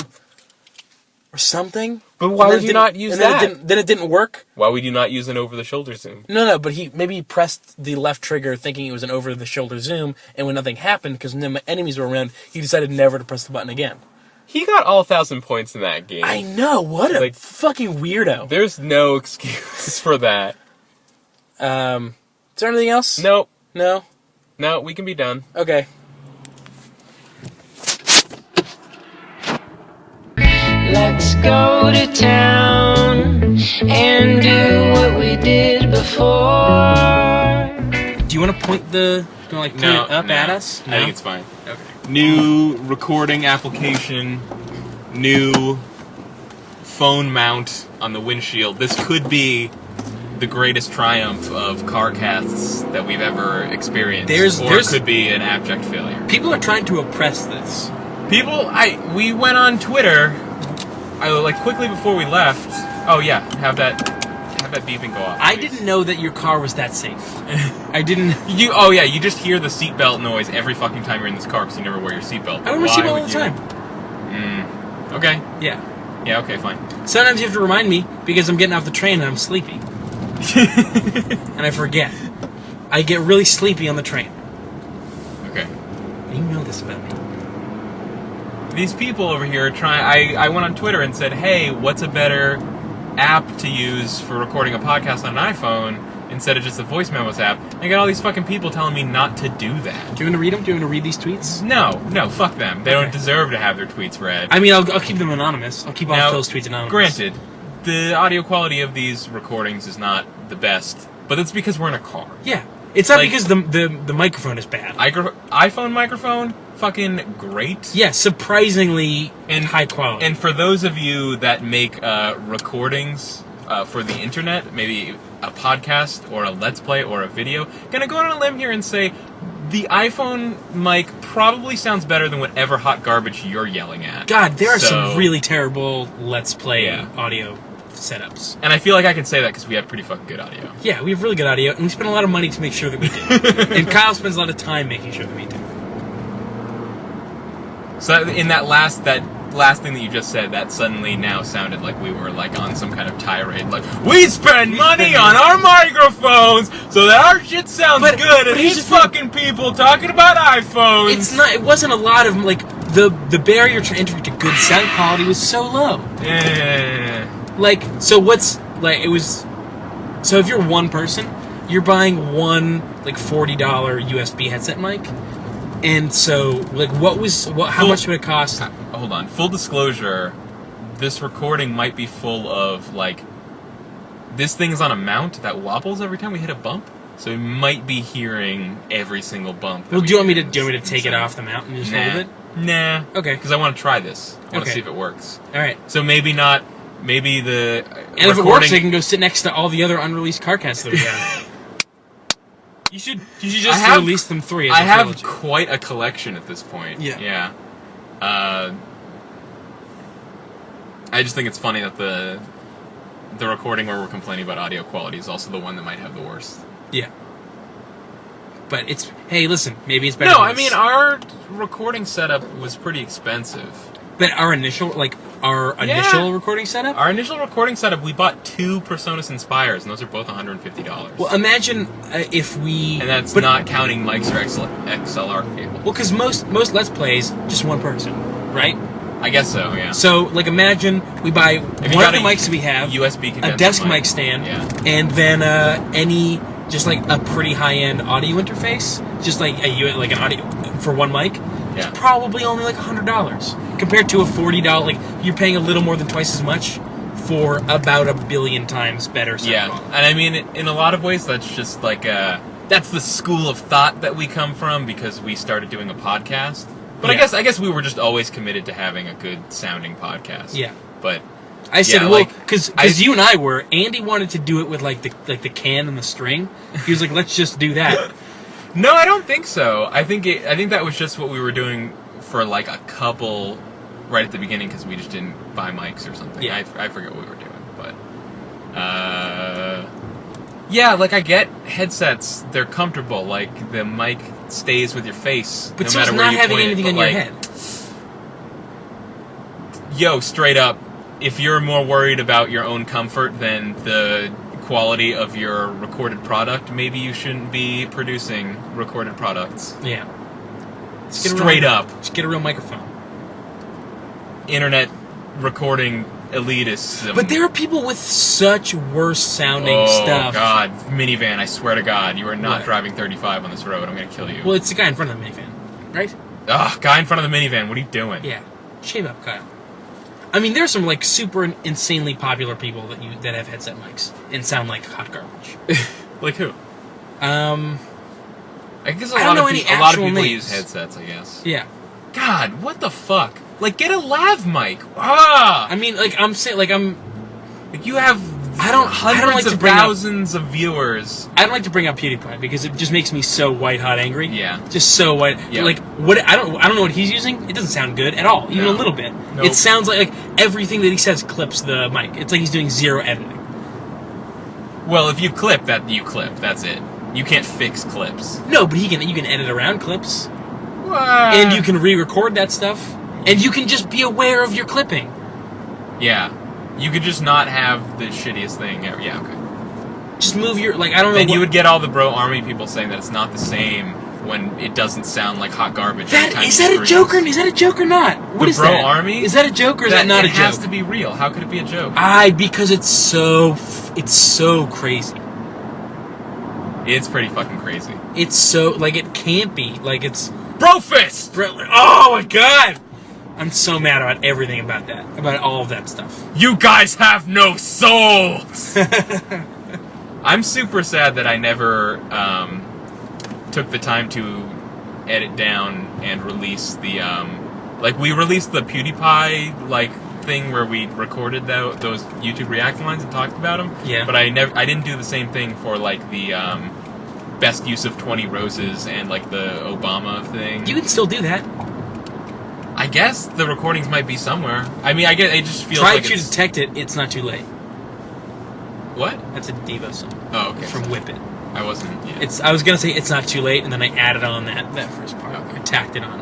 or something. But why would you not use that? Then it didn't work. Why would you not use an over-the-shoulder zoom? No, but maybe he pressed the left trigger thinking it was an over-the-shoulder zoom, and when nothing happened because no enemies were around, he decided never to press the button again. He got all 1,000 points in that game. I know, what a fucking weirdo. There's no excuse for that. Is there anything else? Nope. No? No, we can be done. Okay. Let's go to town and do what we did before. you want to point it up at us? No, I think it's fine. Okay. New recording application, new phone mount on the windshield. This could be the greatest triumph of Carcasts that we've ever experienced. Or it could be an abject failure. People are trying to oppress this. We went on Twitter, quickly before we left. Oh yeah, have that beeping go off. I didn't know that your car was that safe. I didn't. You just hear the seatbelt noise every fucking time you're in this car because you never wear your seatbelt. I don't wear seatbelt all the time. Okay. Yeah. Yeah, okay, fine. Sometimes you have to remind me because I'm getting off the train and I'm sleepy. And I forget. I get really sleepy on the train. Okay. You know this about me. These people over here are trying... I went on Twitter and said, hey, what's a better app to use for recording a podcast on an iPhone instead of just the voice memos app? And I got all these fucking people telling me not to do that. Do you want to read them? Do you want to read these tweets? No, fuck them. They don't deserve to have their tweets read. I mean, I'll keep them anonymous. I'll keep all Phil's tweets anonymous. Granted, the audio quality of these recordings is not the best, but it's because we're in a car. Yeah. It's not because the microphone is bad. iPhone microphone, fucking great. Yeah, surprisingly high quality. And for those of you that make recordings for the internet, maybe a podcast or a Let's Play or a video, gonna go on a limb here and say the iPhone mic probably sounds better than whatever hot garbage you're yelling at. God, there are some really terrible Let's Play audio setups. And I feel like I can say that because we have pretty fucking good audio. Yeah, we have really good audio, and we spend a lot of money to make sure that we do. And Kyle spends a lot of time making sure that we do. So in that last thing that you just said, that suddenly now sounded like we were on some kind of tirade, we spend money on our microphones so that our shit sounds good, and these fucking people talking about iPhones. It wasn't a lot of the barrier to entry to good sound quality was so low. So if you're one person, you're buying one $40 USB headset mic. And so, how much would it cost? Hold on. Full disclosure, this recording might be full of, this thing is on a mount that wobbles every time we hit a bump, so we might be hearing every single bump. Well, do you want me to take it off the mount and just hold it? Nah. Okay. Because I want to try this. I want to see if it works. Alright. So maybe not, maybe the And if it works, they can go sit next to all the other unreleased Carcasts that we have. You should just release them 3. I have quite a collection at this point. Yeah. I just think it's funny that the recording where we're complaining about audio quality is also the one that might have the worst. Yeah. But hey, listen, maybe it's better. No, I mean, our recording setup was pretty expensive. But our initial recording setup? Our initial recording setup, we bought 2 PreSonus Inspires, and those are both $150. Well, imagine if we... And that's not counting mics or XLR cable. Well, because most Let's Plays, just one person, right? I guess so, yeah. So, imagine we buy one of the mics that we have, USB condenser a desk mic stand, and then a pretty high-end audio interface, just an audio for one mic. It's probably only $100 compared to a $40. You're paying a little more than twice as much for about 1 billion times better sound quality. And I mean, in a lot of ways, that's just that's the school of thought that we come from because we started doing a podcast. But I guess we were just always committed to having a good sounding podcast. Yeah. But I said, because you and I were. Andy wanted to do it with the can and the string. He was like, let's just do that. No, I don't think so. I think that was just what we were doing for a couple right at the beginning because we just didn't buy mics or something. Yeah. I forget what we were doing, but I get headsets. They're comfortable. The mic stays with your face but no matter where you point it. But not having anything on your head. Yo, straight up, if you're more worried about your own comfort than the quality of your recorded product, maybe you shouldn't be producing recorded products. Yeah. Straight up. Just get a real microphone. Internet recording elitism. But there are people with such worse sounding stuff. Oh, God. Minivan, I swear to God, you are not driving 35 on this road. I'm going to kill you. Well, it's the guy in front of the minivan, right? Ugh, guy in front of the minivan. What are you doing? Yeah. Shave up, Kyle. I mean, there's some super insanely popular people that have headset mics and sound like hot garbage. Like who? I guess I don't know any a lot of actual people names. use headsets, I guess. Yeah. God, what the fuck? Like, get a lav mic. Ah! I mean, like, I'm saying, like, I'm... Like, you have hundreds like to of bring up- thousands of viewers. I don't like to bring up PewDiePie because it just makes me so white hot angry. Yeah. Just so white. Yeah. Like what I don't know what he's using. It doesn't sound good at all, even No. a little bit. Nope. It sounds like everything that he says clips the mic. It's like he's doing zero editing. Well, if you clip, you clip. That's it. You can't fix clips. No, but you can edit around clips. What? And you can re-record that stuff. And you can just be aware of your clipping. Yeah. You could just not have the shittiest thing ever. Yeah, okay. Just move your, like, I don't know. Then you would get all the bro army people saying that it's not the same when it doesn't sound like hot garbage. Is that a joke or not? What is bro that? army? Is that a joke or is that not a It joke? has to be real. How could it be a joke? Because it's so crazy. It's pretty fucking crazy. It's so, like, it can't be. Like, it's... Brofist! Oh my god! I'm so mad about everything about that. About all of that stuff. You guys have no souls! I'm super sad that I never took the time to edit down and release the... we released the PewDiePie, thing where we recorded those YouTube reaction lines and talked about them. Yeah. But I didn't do the same thing for, the... best use of 20 roses and the Obama thing. You can still do that. I guess the recordings might be somewhere. I mean, I guess it just feels Try like to detect it. It's not too late. What? That's a Devo song. Oh, okay. From Whip It. I wasn't. Yeah. I was gonna say it's not too late, and then I added on that first part. Okay. I tacked it on.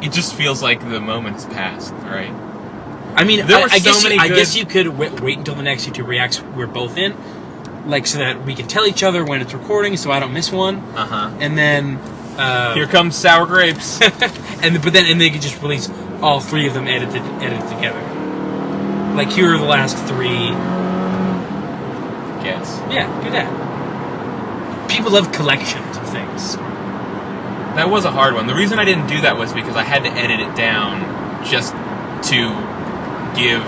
It just feels like the moment's passed. All right. I mean, There were I so guess many I good- guess you could wait until the next YouTube reacts we're both in, so that we can tell each other when it's recording, so I don't miss one. And then Here comes sour grapes. and they could just release all three of them edited together. Like, here are the last three. Yes. Yeah, do that. People love collections of things. That was a hard one. The reason I didn't do that was because I had to edit it down just to give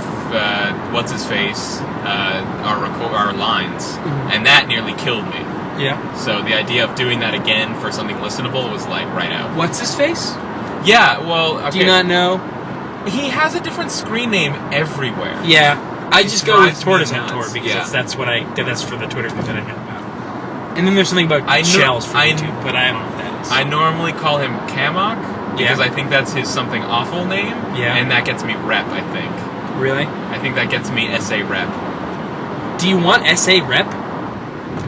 what's his face our lines, and that nearly killed me. Yeah. So the idea of doing that again for something listenable was right out. What's his face? Yeah. Well, okay. Do you not know? He has a different screen name everywhere. Yeah. I just go with drives me Tortoise nuts. Tour because Yeah. that's for the Twitter things that I know about. And then there's something about shells for YouTube, but I don't know what that is. I normally call him Kamok because Yeah. I think that's his something awful name. Yeah. And that gets me rep, I think. Really? I think that gets me SA rep. Do you want SA rep?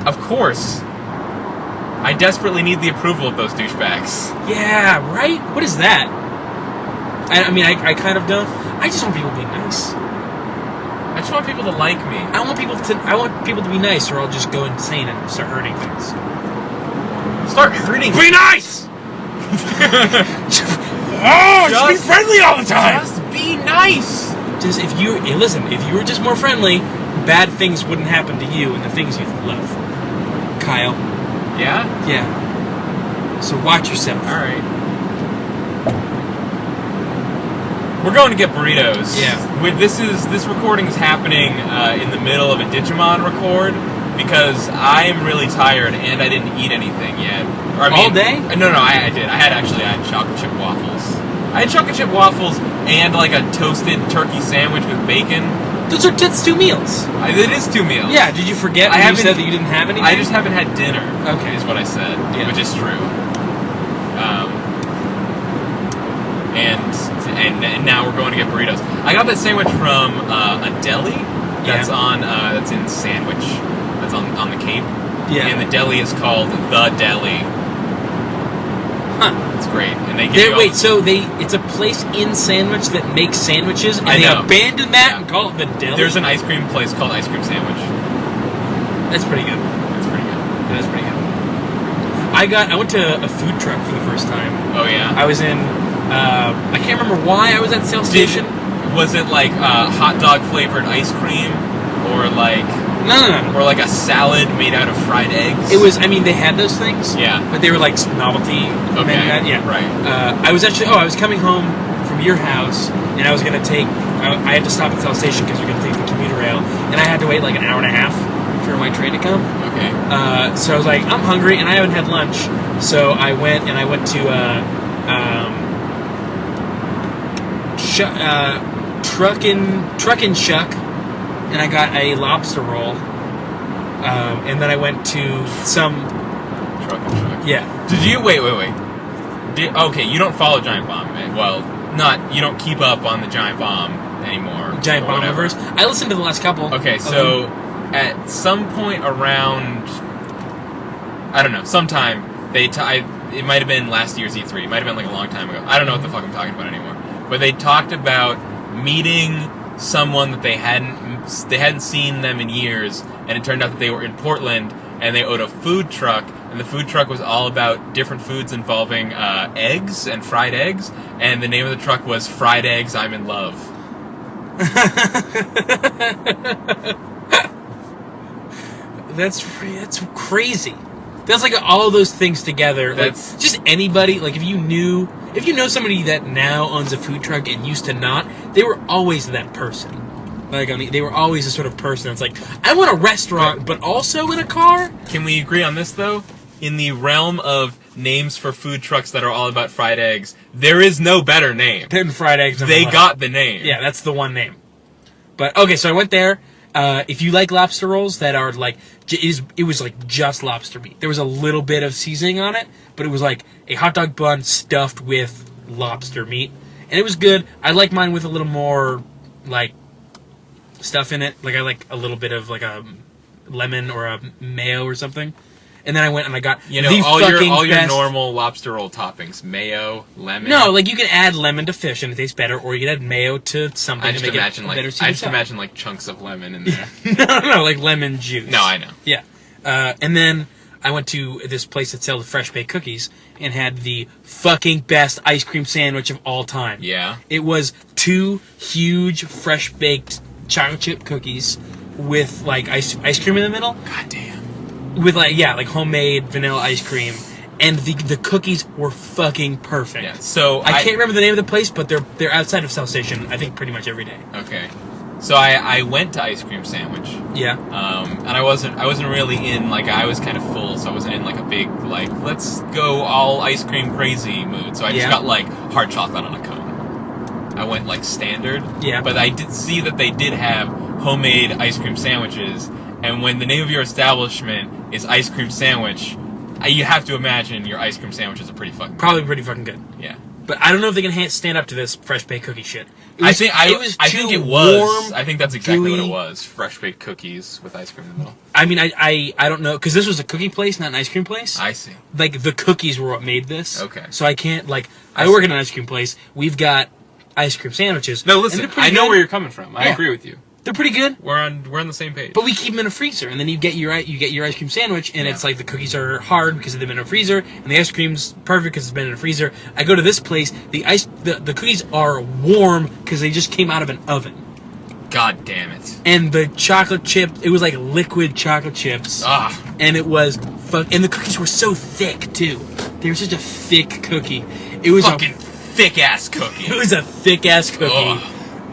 Of course. I desperately need the approval of those douchebags. Yeah, right? What is that? I mean, I kind of don't. I just want people to be nice. I just want people to like me. I want people to be nice, or I'll just go insane and start hurting things. Start hurting. Be nice! Just be friendly all the time! Just be nice. Just if you were just more friendly, bad things wouldn't happen to you and the things you love. Kyle. Yeah? Yeah. So watch yourself. Alright. We're going to get burritos. Yeah. This recording is happening in the middle of a Digimon record because I am really tired and I didn't eat anything yet. Or, I mean, all day? No, I did. I had chocolate chip waffles. I had chocolate chip waffles and a toasted turkey sandwich with bacon. That's 2 meals. It is 2 meals. Yeah, did you forget when you said that you didn't have anything? I just haven't had dinner. Okay. Is what I said, Yeah. which is true. And now we're going to get burritos. I got that sandwich from a deli that's that's in Sandwich. That's on the Cape. Yeah. And the deli is called The Deli. Huh. It's great. And they give you it's a place in Sandwich that makes sandwiches, and I they know. abandoned that Yeah. and call it the deli? There's an ice cream place called Ice Cream Sandwich. That's pretty good. That's pretty good. That is pretty good. I went to a food truck for the first time. Oh yeah. I was in, I can't remember why I was at the sales station. Was it hot dog flavored ice cream, or No. or a salad made out of fried eggs? It was, they had those things. Yeah. But they were novelty. Okay. Yeah. Right. I was coming home from your house, and I was going to I had to stop at the sales station because we were going to take the commuter rail, and I had to wait an hour and a half for my train to come. Okay. So I was like, I'm hungry and I haven't had lunch. So I went to Truck and Shuck, and I got a lobster roll. And then I went to some Truck and Shuck. Yeah. Did you wait? Okay, you don't follow Giant Bomb. Well, you don't keep up on the Giant Bomb anymore. Giant Bomb Universe. I listened to the last couple. Okay, so at some point around, I don't know, sometime it might have been last year's E3. It might have been like a long time ago. I don't know what the fuck I'm talking about anymore. But they talked about meeting someone that they hadn't seen them in years, and it turned out that they were in Portland and they owed a food truck, and the food truck was all about different foods involving eggs and fried eggs, and the name of the truck was Fried Eggs, I'm in Love. That's crazy. That's like all of those things together. That's like, just anybody. Like if you know somebody that now owns a food truck and used to not, they were always that person. Like they were always the sort of person that's like, I want a restaurant, but also in a car. Can we agree on this though? In the realm of names for food trucks that are all about fried eggs, there is no better name than Fried Eggs. They got the name. Yeah, that's the one name. But okay, so I went there. If you like lobster rolls that are like, it was like just lobster meat. There was a little bit of seasoning on it, but it was like a hot dog bun stuffed with lobster meat, and it was good. I like mine with a little more like stuff in it. Like I like a little bit of like a lemon or a mayo or something. And then I went and I got all your normal lobster roll toppings, mayo, lemon. No, like you can add lemon to fish and it tastes better, or you can add mayo to something to make it better. I just imagine like chunks of lemon in there. no, like lemon juice. No, I know. Yeah, and then I went to this place that sells fresh baked cookies and had the fucking best ice cream sandwich of all time. Yeah, it was 2 huge fresh baked chocolate chip cookies with like ice cream in the middle. God damn. With like homemade vanilla ice cream, and the cookies were fucking perfect. Yeah, so I can't remember the name of the place, but they're outside of South Station. I think pretty much every day. Okay, so I went to Ice Cream Sandwich. Yeah. And I wasn't really in like, I was kind of full, so I wasn't in like a big like let's go all ice cream crazy mood. So I just got like hard chocolate on a cone. I went like standard. Yeah. But I did see that they did have homemade ice cream sandwiches. And when the name of your establishment is Ice Cream Sandwich, you have to imagine your ice cream sandwiches are pretty fucking good. Probably pretty fucking good. Yeah. But I don't know if they can stand up to this fresh baked cookie shit. I think it was. Warm, I think that's exactly what it was. Fresh baked cookies with ice cream in the middle. I mean, I don't know, because this was a cookie place, not an ice cream place. I see. Like, the cookies were what made this. Okay. So I can't, like, I work in an ice cream place. We've got ice cream sandwiches. No, listen, I know where you're coming from. I agree with you. They're pretty good. We're on the same page. But we keep them in a freezer, and then you get your ice cream sandwich, and it's like the cookies are hard because they've been in a freezer, and the ice cream's perfect because it's been in a freezer. I go to this place, the cookies are warm because they just came out of an oven. God damn it! And the chocolate chip, it was like liquid chocolate chips. And it was and the cookies were so thick too. They were such a thick cookie. It was fucking thick ass cookie. It was a thick ass cookie.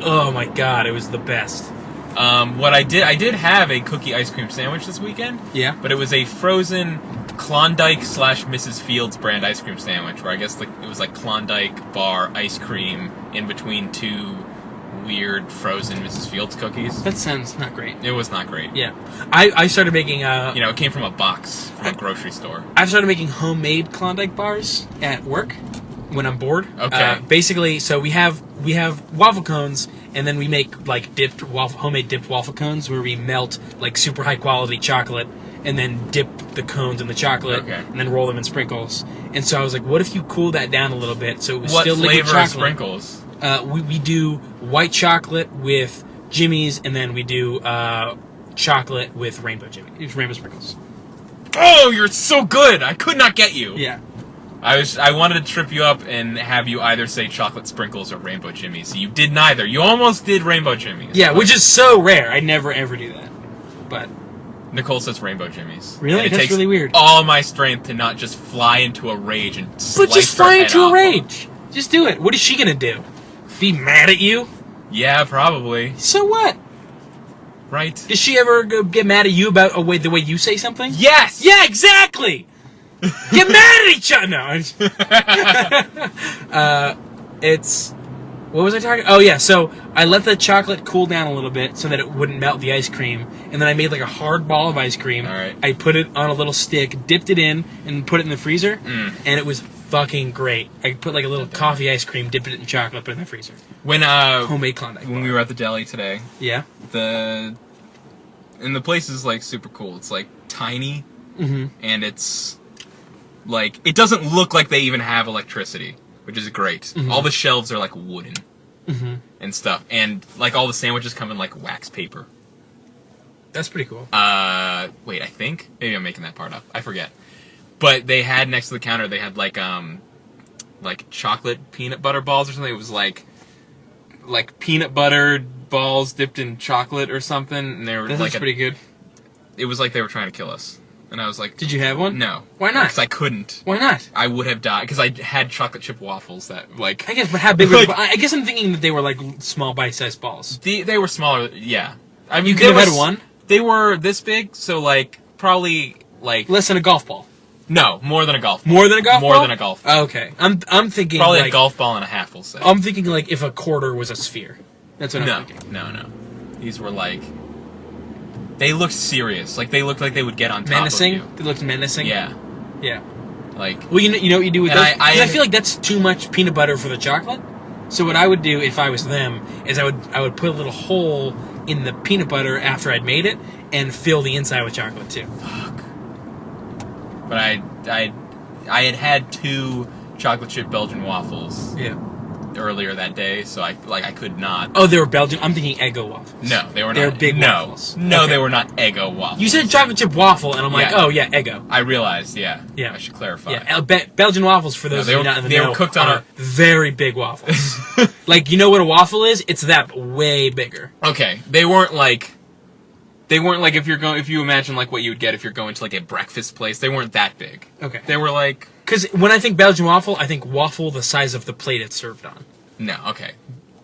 Oh my god, it was the best. What I did have a cookie ice cream sandwich this weekend. Yeah. But it was a frozen Klondike / Mrs. Fields brand ice cream sandwich, where I guess it was like Klondike bar ice cream in between 2 weird frozen Mrs. Fields cookies. That sounds not great. It was not great. Yeah. I started making it came from a box from a grocery store. I've started making homemade Klondike bars at work when I'm bored. Okay. Basically, so we have waffle cones, and then we make like homemade dipped waffle cones where we melt like super high quality chocolate and then dip the cones in the chocolate and then roll them in sprinkles. And so I was like, what if you cool that down a little bit so it was still liquid chocolate? What flavor of sprinkles? We do white chocolate with Jimmy's, and then we do chocolate with rainbow sprinkles. Oh, you're so good! I could not get you. Yeah. I wanted to trip you up and have you either say chocolate sprinkles or rainbow jimmies. You did neither. You almost did rainbow jimmies. Yeah, which is so rare. I never ever do that. But Nicole says rainbow jimmies. Really? That's really weird. All my strength to not just fly into a rage and slice But just fly into a rage. Her. Just do it. What is she gonna do? Be mad at you? Yeah, probably. So what? Right? Does she ever get mad at you about the way you say something? Yes! Yeah, exactly! Get mad at each other! No. It's... What was I talking? Oh, yeah, so I let the chocolate cool down a little bit so that it wouldn't melt the ice cream, and then I made like a hard ball of ice cream. All right. I put it on a little stick, dipped it in, and put it in the freezer, and it was fucking great. I put like a little coffee ice cream, dipped it in chocolate, put it in the freezer. When Homemade Klondike when we were at the deli today, Yeah? and the place is like super cool. It's like tiny, and it's like it doesn't look like they even have electricity, which is great. All the shelves are like wooden and stuff, and like all the sandwiches come in like wax paper. That's pretty cool. Wait, I think maybe I'm making that part up. I forget. But they had next to the counter, they had like chocolate peanut butter balls or something. It was like peanut butter balls dipped in chocolate or something, and they were That's pretty good. It was like they were trying to kill us, and I was like, Did you have one? no, Why not? Because I couldn't. Why not? I would have died because I had chocolate chip waffles that like I guess, but how big were I guess I'm thinking that they were like small bite-sized balls. they were smaller. Yeah, I mean You could have had one? They were this big, so like probably like Less than a golf ball. no, more than a golf ball. More than a golf ball? More than a golf ball. Oh, okay. I'm thinking Probably like, a golf ball and a half, we'll say. I'm thinking like if a quarter was a sphere. That's what I'm thinking. No. These were like... They looked serious. Like, they looked like they would get on top Menacing? of you. They looked menacing? Yeah. Yeah. Like... Well, you know what you do with And those? I 'Cause I feel like that's too much peanut butter for the chocolate. So what I would do if I was them is I would put a little hole in the peanut butter after I'd made it and fill the inside with chocolate too. Fuck. But I had 2 chocolate chip Belgian waffles Yeah. earlier that day, so I could not... Oh, they were Belgian. I'm thinking Eggo waffles. No, they were not. They were big no. waffles. No, Okay. they were not Eggo waffles. You said chocolate chip waffle, and I'm like, Yeah. oh yeah, Eggo. I realized, yeah. Yeah. I should clarify. Yeah, Belgian waffles, for those No, of you not in the they were know, cooked on are very big waffles. Like, you know what a waffle is? It's that, but way bigger. Okay, they weren't like if you imagine like what you would get if you're going to like a breakfast place. They weren't that big. Okay. They were like Because when I think Belgian waffle, I think waffle the size of the plate it's served on. no, okay.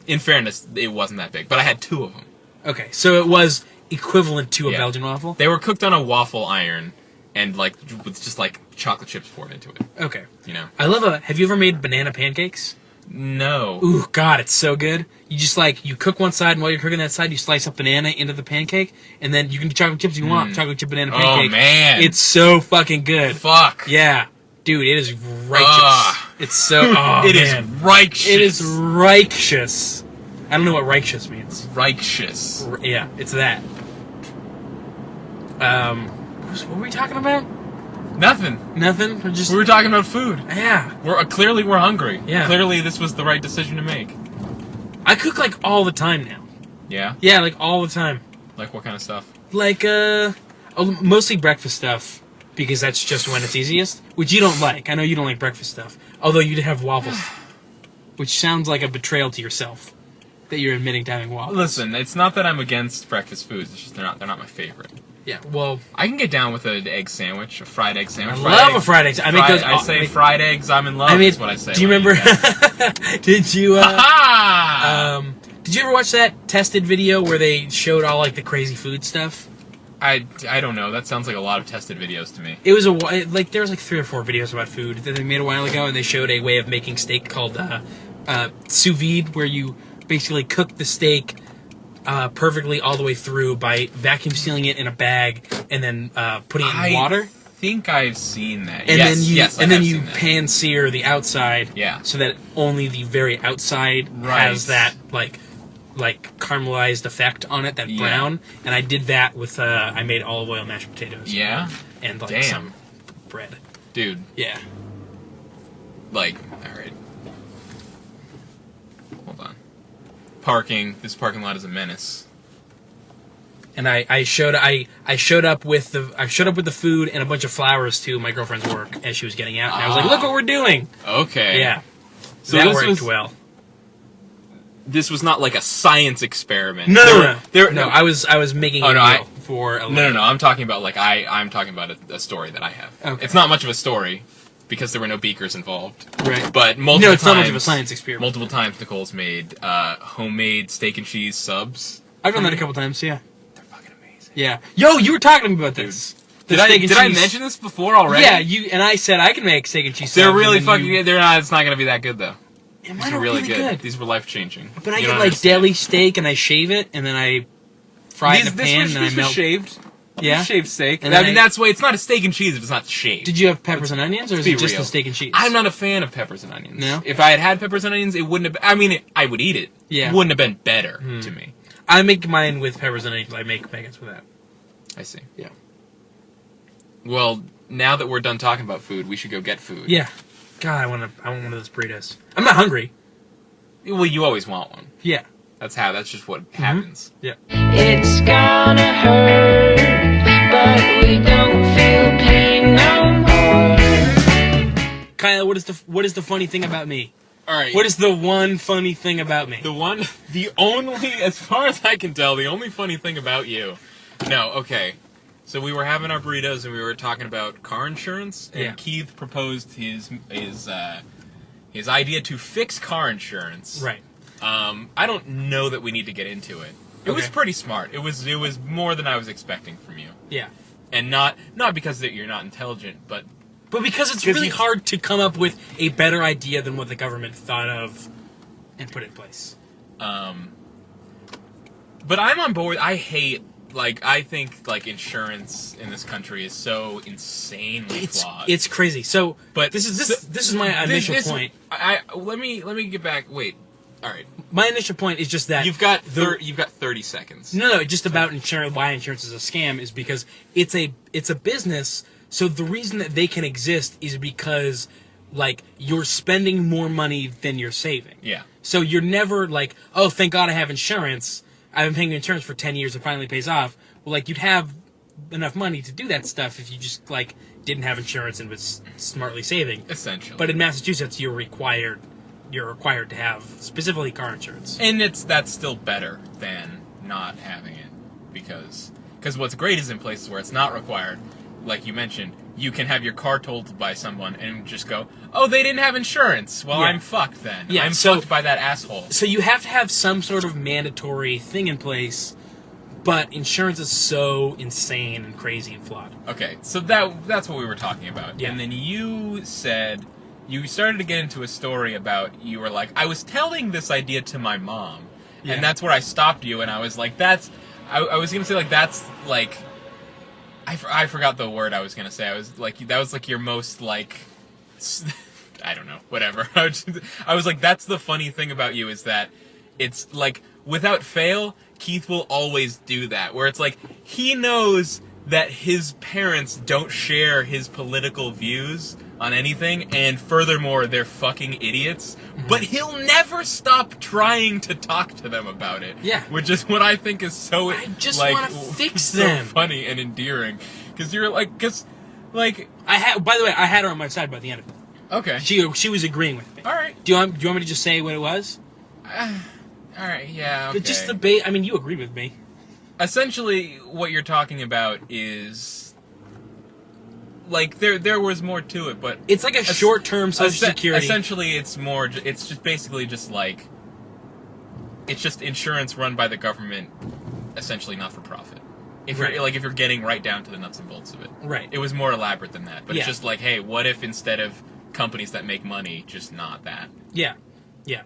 In fairness, it wasn't that big, but I had 2 of them. Okay, so it was equivalent to a Yeah. Belgian waffle? They were cooked on a waffle iron and like with just like chocolate chips poured into it. Okay. You know? I love have you ever made banana pancakes? No. Ooh, God, it's so good. You just you cook one side, and while you're cooking that side, you slice up banana into the pancake, and then you can do chocolate chips if you want. Chocolate chip banana pancake. Oh man. It's so fucking good. Fuck. Yeah. Dude, it is righteous. It's so... Oh, It is man. righteous. It is righteous. I don't know what righteous means. righteous. Yeah, it's that. What were we talking about? Nothing. Nothing? We're just... We were talking about food. Yeah. Clearly we're hungry. Yeah. Clearly this was the right decision to make. I cook, all the time now. Yeah? Yeah, all the time. Like what kind of stuff? Mostly breakfast stuff, because that's just when it's easiest, which you don't like. I know you don't like breakfast stuff, although you did have waffles, which sounds like a betrayal to yourself, that you're admitting to having waffles. Listen, it's not that I'm against breakfast foods, it's just they're not my favorite. Yeah, well... I can get down with an egg sandwich, a fried egg sandwich. I love a fried egg sandwich. I say fried eggs, I'm in love, is what I say. Do you remember... Did you, Ha-ha! Did you ever watch that tested video where they showed all, the crazy food stuff? I don't know, that sounds like a lot of tested videos to me. It was there was 3 or 4 videos about food that they made a while ago, and they showed a way of making steak called sous vide, where you basically cook the steak perfectly all the way through by vacuum sealing it in a bag and then putting it in water. I think I've seen that. And Yes, then you seen that. pan sear the outside, Yeah. so that only the very outside has that caramelized effect on it, that brown. And I did that with I made olive oil mashed potatoes. Yeah? And Damn. some bread. Dude, Yeah. alright. Hold on. This parking lot is a menace. And I showed up with the food and a bunch of flowers to my girlfriend's work as she was getting out. And I was like, "Look what we're doing!" Okay. Yeah, So that this worked was- well. This was not like a science experiment. No. No, I was making Oh, a no, meal for a No, I'm talking about I'm talking about a story that I have. Okay. It's not much of a story because there were no beakers involved. Right. But multiple It's times, not much of a science experiment. Multiple times Nicole's made homemade steak and cheese subs. I've done that a couple times. Yeah. They're fucking Yeah. Yo, you were talking to me about this. Did I mention this before already? Yeah, I said I can make steak and cheese. They're really fucking. They're not. It's not gonna be that good though. These are really good. These were life changing. But I get like deli steak and I shave it and then I fry it in a pan and I melt. This was shaved. Yeah, shaved steak. I mean, that's why it's not a steak and cheese if it's not shaved. Did you have peppers and onions, or is it just the steak and cheese? I'm not a fan of peppers and onions. No? If I had peppers and onions, it wouldn't have... I mean, I would eat it. Yeah. It wouldn't have been better to me. I make mine with peppers and onions. I make Megan's with that. I see. Yeah. Well, now that we're done talking about food, we should go get food. Yeah. God, I want one of those burritos. I'm not hungry. Well, you always want one. Yeah. That's just what happens. Yeah. It's gonna hurt, but we don't feel pain no more. Kyla, what is the funny thing about me? All right. What is the one funny thing about me? The only, as far as I can tell, the only funny thing about you. No, okay. So we were having our burritos and we were talking about car insurance, and Keith proposed his idea to fix car insurance. Right. I don't know that we need to get into it. It was pretty smart. It was more than I was expecting from you. Yeah. And not because that you're not intelligent, but because it's really hard to come up with a better idea than what the government thought of and put in place. But I'm on board. I think insurance in this country is so insanely flawed. It's crazy. So, but this is my initial point. Let me get back. Wait. All right. My initial point is just that you've got 30 seconds. No, just about insurance. Why insurance is a scam is because it's a business. So the reason that they can exist is because, like, you're spending more money than you're saving. Yeah. So you're never like, oh, thank God I have insurance. I've been paying insurance for 10 years. It finally pays off. Well, like, you'd have enough money to do that stuff if you just, like, didn't have insurance and was smartly saving. Essentially. But in Massachusetts, you're required to have specifically car insurance. And that's still better than not having it, because what's great is in places where it's not required, like you mentioned, you can have your car totaled by someone and just go, oh, they didn't have insurance. Well, I'm fucked then. Yeah, I'm fucked by that asshole. So you have to have some sort of mandatory thing in place, but insurance is so insane and crazy and flawed. Okay, so that's what we were talking about. Yeah. And then you said... You started to get into a story about, you were like, I was telling this idea to my mom, and that's where I stopped you, and I was like, I was going to say, like, that's, like, I forgot the word I was going to say. I was like, that was, like, your most, like, I don't know, whatever. I was like, that's the funny thing about you, is that it's, like, without fail, Keith will always do that, where it's like, he knows that his parents don't share his political views on anything, and furthermore, they're fucking idiots, but he'll never stop trying to talk to them about it. Yeah. Which is what I think is so, I just want to fix them. So funny and endearing. Because you're like, by the way, I had her on my side by the end of it. Okay. She was agreeing with me. Alright. Do you want me to just say what it was? Alright, yeah, okay. But just you agreed with me. Essentially, what you're talking about is... Like, there was more to it, but... It's like a short-term Social Security. Essentially, it's just basically just like... It's just insurance run by the government, essentially not for profit. If you're getting right down to the nuts and bolts of it. Right. It was more elaborate than that, but it's just like, hey, what if instead of companies that make money, just not that? Yeah. Yeah.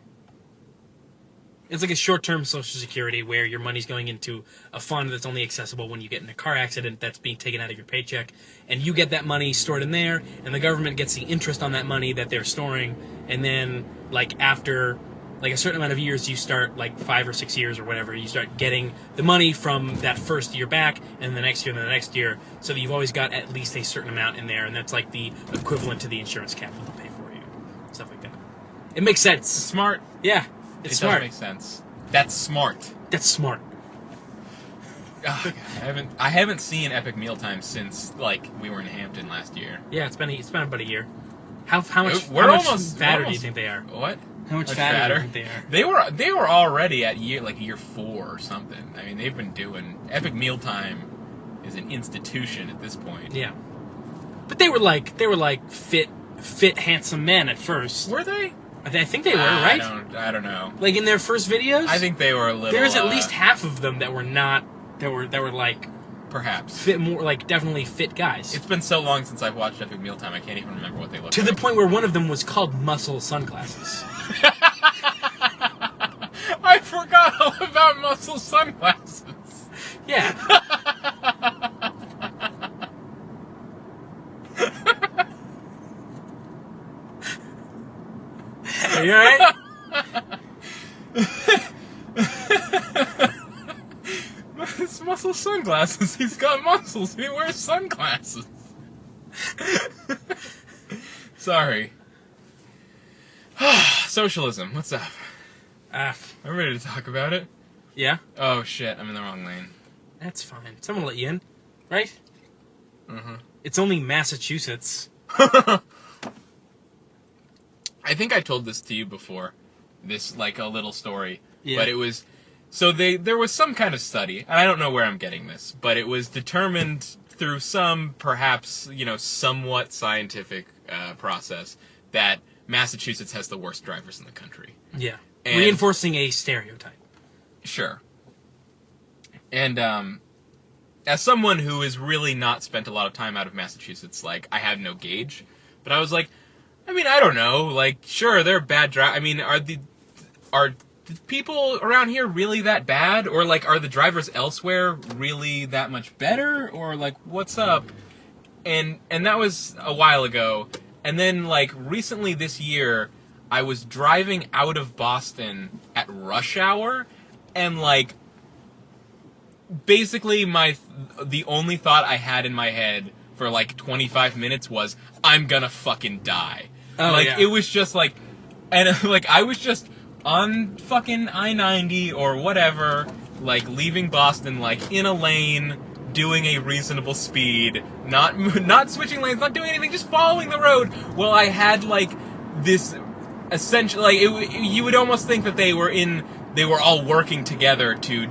It's like a short-term Social Security where your money's going into a fund that's only accessible when you get in a car accident that's being taken out of your paycheck, and you get that money stored in there, and the government gets the interest on that money that they're storing, and then, like, after, like, a certain amount of years, you start, like, 5 or 6 years or whatever, you start getting the money from that first year back, and the next year, and the next year, so that you've always got at least a certain amount in there, and that's, like, the equivalent to the insurance capital to pay for you. Stuff like that. It makes sense. It's smart. Yeah. It's smart. Does make sense. That's smart. That's smart. Oh, God, I haven't seen Epic Mealtime since, like, we were in Hampton last year. Yeah, it's been about a year. How much fatter do you think they are? What? How much fatter do you think they are? They were already at year 4 or something. I mean, they've been doing... Epic Mealtime is an institution at this point. Yeah. But they were like fit, handsome men at first. Were they? I think they were, right? I don't know. Like in their first videos? I think they were a little... There's at least half of them that were not... That were like Perhaps. Fit more, like, definitely fit guys. It's been so long since I've watched Epic Mealtime, I can't even remember what they look to like. the point where one of them was called Muscle Sunglasses. I forgot all about Muscle Sunglasses. Yeah. Are you alright? It's Muscle Sunglasses. He's got muscles and he wears sunglasses. Sorry. Socialism, what's up? I'm ready to talk about it. Yeah? Oh shit, I'm in the wrong lane. That's fine. Someone will let you in. Right? Uh-huh. It's only Massachusetts. I think I told this to you before. This, like, a little story. Yeah. But it was... So there was some kind of study, and I don't know where I'm getting this, but it was determined through some, perhaps, somewhat scientific process that Massachusetts has the worst drivers in the country. Yeah. And reinforcing a stereotype. Sure. And, as someone who has really not spent a lot of time out of Massachusetts, like, I have no gauge, but I was like, I don't know, like, sure, they're bad drivers. Are the people around here really that bad? Or, like, are the drivers elsewhere really that much better? Or, like, what's up? And that was a while ago. And then, like, recently this year, I was driving out of Boston at rush hour, and, like, basically the only thought I had in my head for, like, 25 minutes was, I'm gonna fucking die. Oh, like, yeah. It was just, like, and, like, I was just on fucking I-90 or whatever, like, leaving Boston, like, in a lane, doing a reasonable speed, not switching lanes, not doing anything, just following the road. Well, I had, like, this essential, like, you would almost think that they were all working together to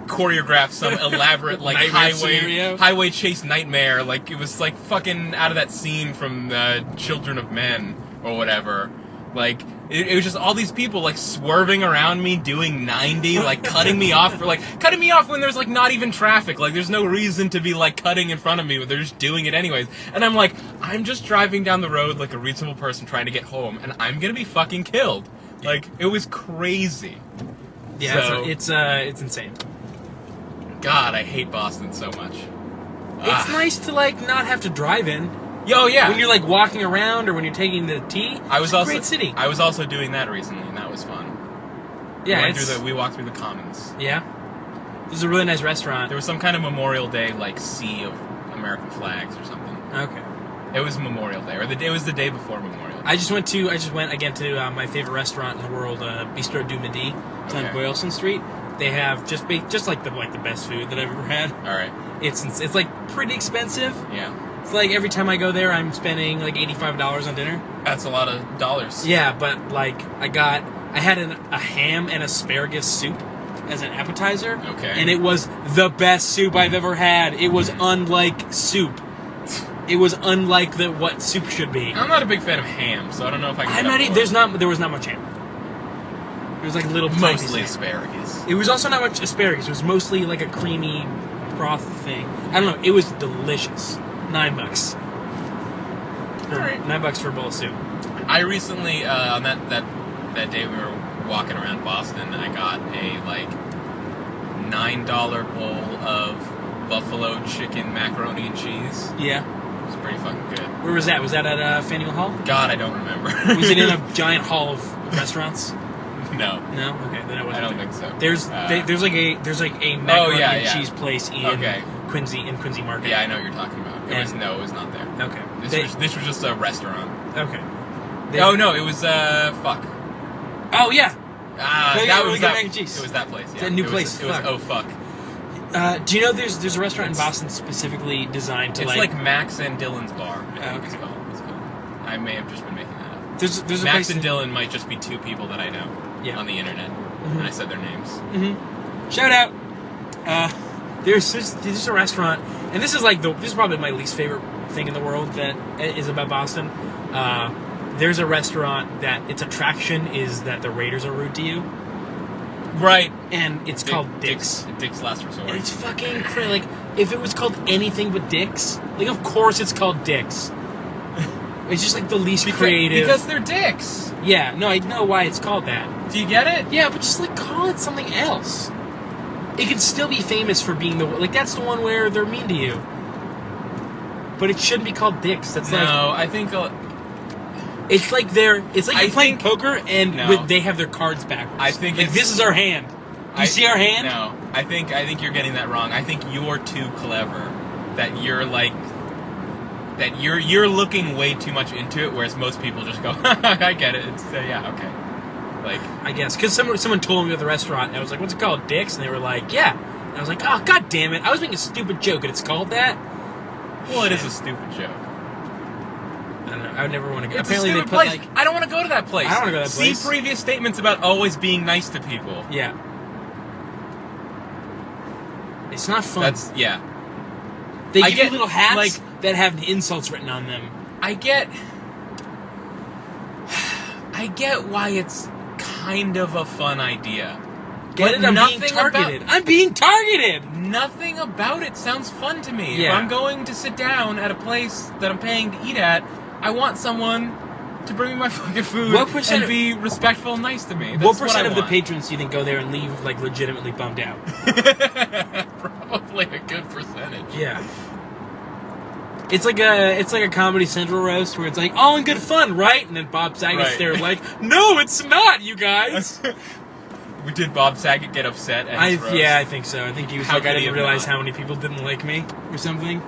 choreograph some elaborate, like, highway chase nightmare. Like, it was, like, fucking out of that scene from Children of Men or whatever. Like, it was just all these people, like, swerving around me, doing 90, like, cutting me off when there's, like, not even traffic. Like, there's no reason to be, like, cutting in front of me, but they're just doing it anyways. And I'm like, I'm just driving down the road like a reasonable person trying to get home, and I'm gonna be fucking killed. Like, it was crazy. Yeah, So, it's insane. God, I hate Boston so much. It's nice to, like, not have to drive in. Oh, yeah. When you're, like, walking around or when you're taking the T, it's a great city. I was also doing that recently, and that was fun. Yeah, we walked through the Commons. Yeah. There's a really nice restaurant. There was some kind of Memorial Day, like, sea of American flags or something. Okay. It was Memorial Day, or it was the day before Memorial Day. I just went again to my favorite restaurant in the world, Bistro du Midi. It's on Boylston Street. They have just like the best food that I've ever had. All right. It's like pretty expensive. Yeah. It's like every time I go there, I'm spending like $85 on dinner. That's a lot of dollars. Yeah, but like I had a ham and asparagus soup as an appetizer. Okay. And it was the best soup I've ever had. It was unlike soup. It was unlike what soup should be. I'm not a big fan of ham, so I don't know if I can. There was not much ham. It was like little mostly asparagus. It was also not much asparagus. It was mostly like a creamy broth thing. I don't know. It was delicious. $9. Alright. $9 for a bowl of soup. I recently, on that day we were walking around Boston, I got a, like, $9 bowl of buffalo chicken macaroni and cheese. Yeah. It was pretty fucking good. Where was that? Was that at Faneuil Hall? God, I don't remember. Was it in a giant hall of restaurants? No. No? Okay, then it wasn't. I don't think so. There's like a macaroni and cheese place in Quincy Market. Yeah, I know what you're talking about. It was not there. Okay. This was just a restaurant. Okay. It was fuck. Oh yeah. That was that. Mac and cheese. It was that place. Yeah. It's a new place. It was oh fuck. Do you know there's a restaurant in Boston specifically designed to It's like Max and Dylan's bar. I think it's called. I may have just been making that up. There's a Max place and Dylan might just be two people that I know on the internet, and I said their names. Mm-hmm. Shout out. There's a restaurant, and this is probably my least favorite thing in the world that is about Boston. There's a restaurant that its attraction is that the waiters are rude to you. Right. And it's called Dick's. Dick's Last Resort. And it's fucking crazy. Like, if it was called anything but Dick's, like, of course it's called Dick's. It's just, like, the least creative. Because they're dicks. Yeah, no, I know why it's called that. Do you get it? Yeah, but just, like, call it something else. It could still be famous for being like, that's the one where they're mean to you. But it shouldn't be called Dick's. That's I think... It's like you're playing poker and they have their cards backwards. I think like, this is our hand. Do you see our hand? No, I think you're getting that wrong. I think you're too clever. That you're like... That you're looking way too much into it, whereas most people just go, I get it. It's, yeah, okay. Like, I guess. Because someone told me at the restaurant, and I was like, what's it called? Dick's? And they were like, yeah. And I was like, oh, god damn it. I was making a stupid joke, and it's called that? Well, it is a stupid joke. I don't know. I would never want to go. It's Apparently a stupid they put, place. like... I don't want to go to that place. I don't want to go to that place. See previous statements about always being nice to people. Yeah. It's not fun. Yeah. They give you little hats that have insults written on them. I get why it's kind of a fun idea. Get it? I'm being targeted. I'm being targeted! Nothing about it sounds fun to me. Yeah. If I'm going to sit down at a place that I'm paying to eat at, I want someone to bring me my fucking food and be respectful and nice to me. That's what percent of the patrons do you think go there and leave, like, legitimately bummed out? Probably a good percentage. Yeah. It's like a Comedy Central roast where it's like, all in good fun, right? And then Bob Saget's there like, no, it's not, you guys! Did Bob Saget get upset at his roast? Yeah, I think so. I think he was I didn't realize how many people didn't like me, or something.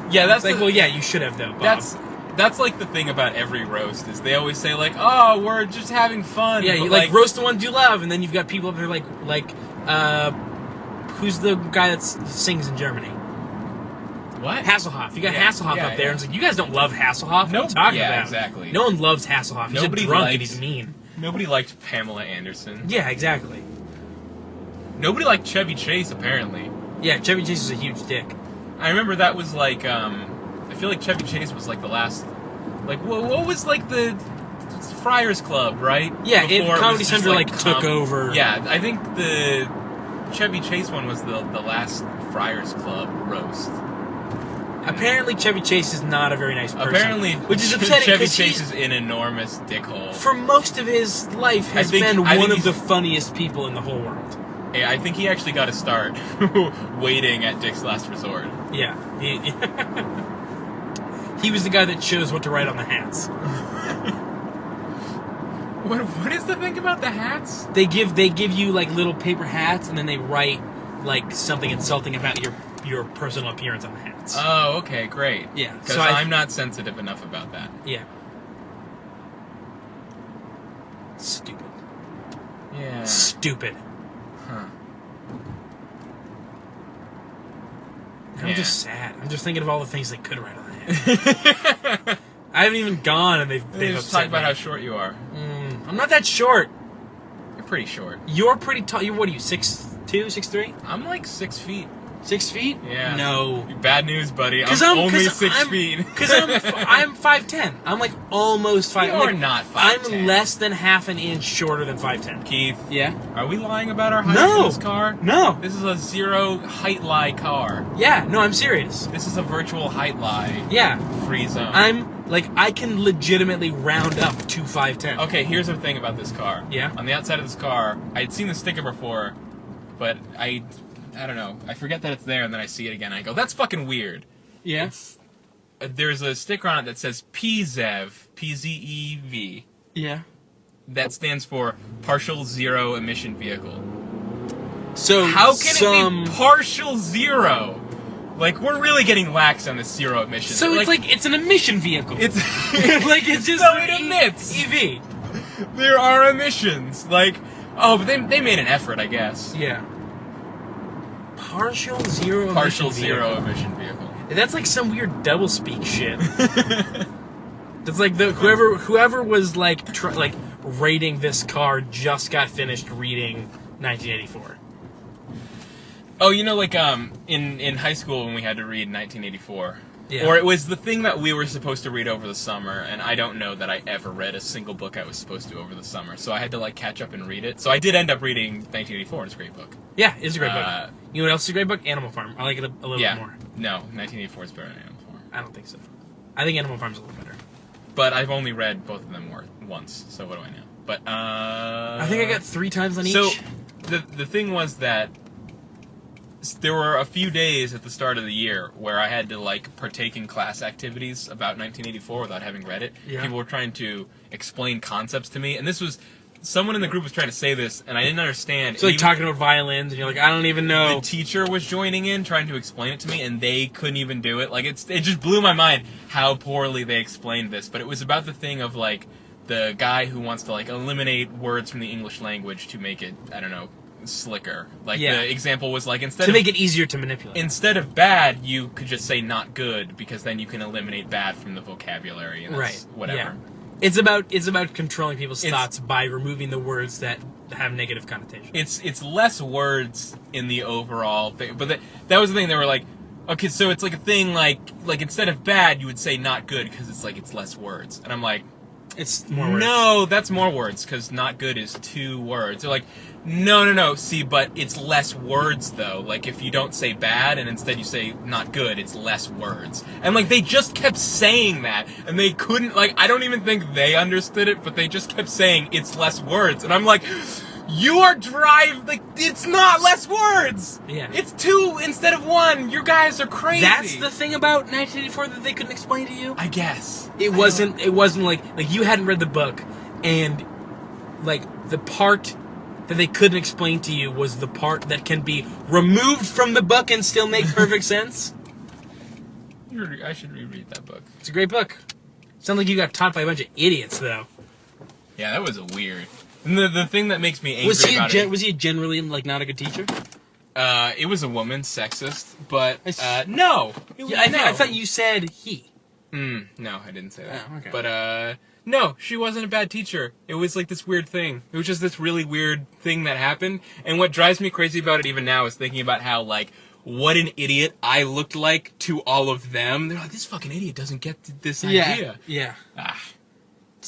Yeah, that's like, well, yeah, you should have, though, Bob. That's like the thing about every roast, is they always say, like, oh, we're just having fun. Yeah, you like roast the ones you love, and then you've got people up there like, who's the guy that sings in Germany? What? Hasselhoff. You got Hasselhoff up there, and it's like, you guys don't love Hasselhoff? What are you talking about? Exactly. No one loves Hasselhoff. He's a drunk and he's mean. Nobody liked Pamela Anderson. Yeah, exactly. Nobody liked Chevy Chase, apparently. Yeah, Chevy Chase is a huge dick. I remember that was like, I feel like Chevy Chase was like the last, like, what was like the Friars Club, right? Yeah, Comedy Central like took over. Yeah, I think the Chevy Chase one was the last Friars Club roast. Apparently, Chevy Chase is not a very nice person. Apparently, which is upsetting. Chevy Chase is an enormous dickhole. For most of his life, has been one of the funniest people in the whole world. Yeah, I think he actually got a start waiting at Dick's Last Resort. Yeah, he was the guy that chose what to write on the hats. What is the thing about the hats? They give you like little paper hats, and then they write like something insulting about your personal appearance on the hats. Oh, okay, great. Yeah, because I'm not sensitive enough about that. Yeah. Stupid. Yeah. Stupid. Huh. I'm just sad. I'm just thinking of all the things they could write on the hat. I haven't even gone, and they've just talk about how short you are. I'm not that short. You're pretty short. You're pretty tall. What are you, 6'2", 6'3"? I'm like 6 feet. 6 feet? Yeah. No. Bad news, buddy. I'm only 6 feet. Because I'm 5'10". I'm like almost 5'10". You're not 5'10". I'm less than half an inch shorter than 5'10". Keith. Yeah? Are we lying about our height in this car? No. This is a zero height lie car. Yeah, no, I'm serious. This is a virtual height lie. Yeah. Free zone. I can legitimately round up to 5'10". Okay, here's the thing about this car. Yeah? On the outside of this car, I had seen the sticker before, but I don't know. I forget that it's there, and then I see it again, and I go, that's fucking weird. Yeah? There's a sticker on it that says PZEV, P-Z-E-V. Yeah. That stands for Partial Zero Emission Vehicle. So how can it be partial zero? Like, we're really getting lax on this zero emission. So it's like it's an emission vehicle. It's like it's just so it emits EV. There are emissions. Like, but they made an effort, I guess. Yeah. Partial zero emission vehicle. That's like some weird doublespeak shit. That's like whoever was like rating this car just got finished reading 1984. Oh, you know, like in high school when we had to read 1984, Yeah. Or it was the thing that we were supposed to read over the summer, and I don't know that I ever read a single book I was supposed to over the summer, so I had to, like, catch up and read it. So I did end up reading 1984, and it's a great book. Yeah, it's a great book. You know what else is a great book? Animal Farm. I like it a little bit more. No, 1984 is better than Animal Farm. I don't think so. I think Animal Farm's a little better. But I've only read both of them once, so what do I know? But, I think I got 3 times on each. So, the thing was that there were a few days at the start of the year where I had to, like, partake in class activities about 1984 without having read it. Yeah. People were trying to explain concepts to me, and this was... Someone in the group was trying to say this, and I didn't understand. So, like, talking about violins, and you're like, I don't even know. The teacher was joining in, trying to explain it to me, and they couldn't even do it. Like, it just blew my mind how poorly they explained this. But it was about the thing of, like, the guy who wants to, like, eliminate words from the English language to make it, I don't know, slicker. Like, the example was, like, to make it easier to manipulate. Instead of bad, you could just say not good, because then you can eliminate bad from the vocabulary, and that's whatever. Yeah. It's about controlling people's thoughts by removing the words that have negative connotation. It's less words in the overall thing, but that was the thing. They were like, okay, so it's like a thing like instead of bad, you would say not good because it's like it's less words, and I'm like, it's more words. No, that's more words because not good is 2 words. They're like, no. See, but it's less words though. Like if you don't say bad and instead you say not good, it's less words. And like they just kept saying that, and they couldn't. Like I don't even think they understood it, but they just kept saying it's less words, and I'm like, you are like it's not less words. Yeah, it's 2 instead of 1. You guys are crazy. That's the thing about 1984 that they couldn't explain to you. I guess it wasn't like you hadn't read the book, and like the part that they couldn't explain to you was the part that can be removed from the book and still make perfect sense. I should reread that book. It's a great book. Sounds like you got taught by a bunch of idiots, though. Yeah, that was weird. And the thing that makes me angry was he generally like not a good teacher? It was a woman, sexist, but no. I thought you said he. No, I didn't say that. Oh, okay. But no, she wasn't a bad teacher. It was like this weird thing. It was just this really weird thing that happened. And what drives me crazy about it even now is thinking about how, like, what an idiot I looked like to all of them. They're like, this fucking idiot doesn't get this idea. Yeah.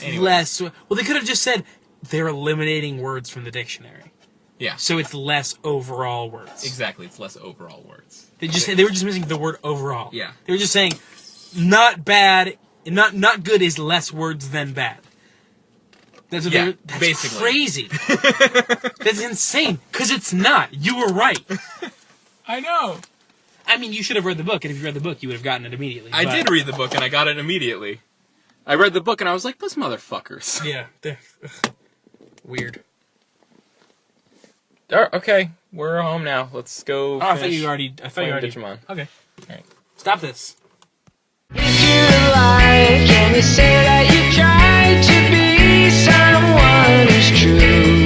Anyway. Less. Well, they could have just said they're eliminating words from the dictionary. Yeah. So it's less overall words. Exactly. It's less overall words. They were just missing the word overall. Yeah. They were just saying not bad. Not good is less words than bad. That's what that's basically crazy. That's insane. Because it's not. You were right. I know. I mean, you should have read the book, and if you read the book, you would have gotten it immediately. I did read the book, and I got it immediately. I read the book, and I was like, those motherfuckers. Yeah. Weird. Okay, we're home now. Let's go. I thought you already. Digimon. Okay. All right. Stop this. If you're alive, can you say that you tried to be someone who's true?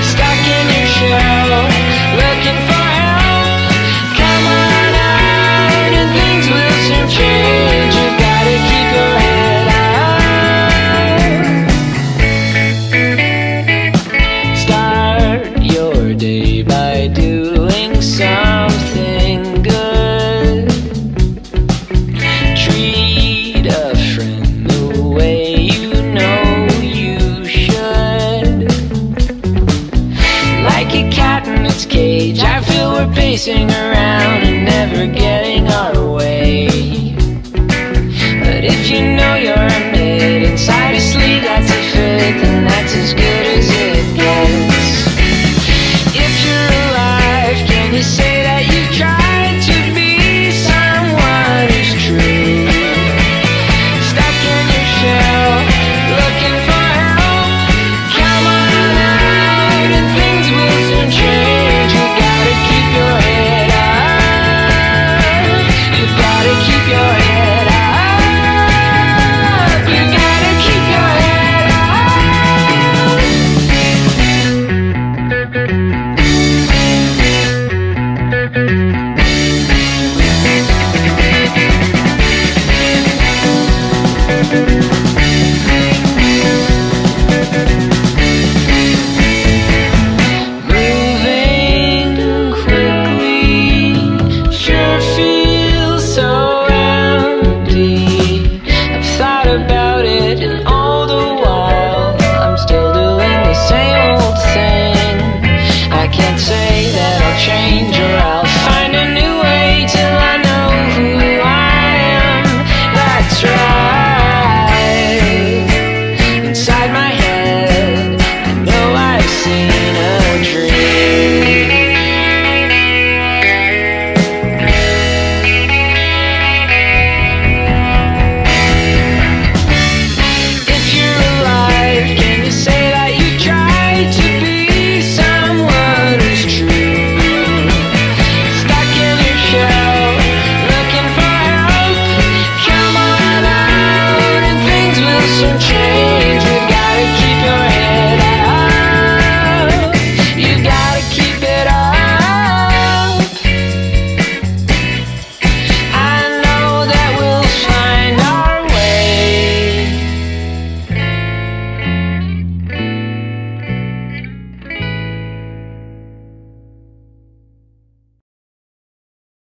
Stuck in your shell, looking for help. Come on out and things will soon change. You gotta keep your head high. Start your day by doing something good. Treat a friend the way you know you should. Like a cat in its cage, I feel we're pacing around and never getting our way. But if you know you're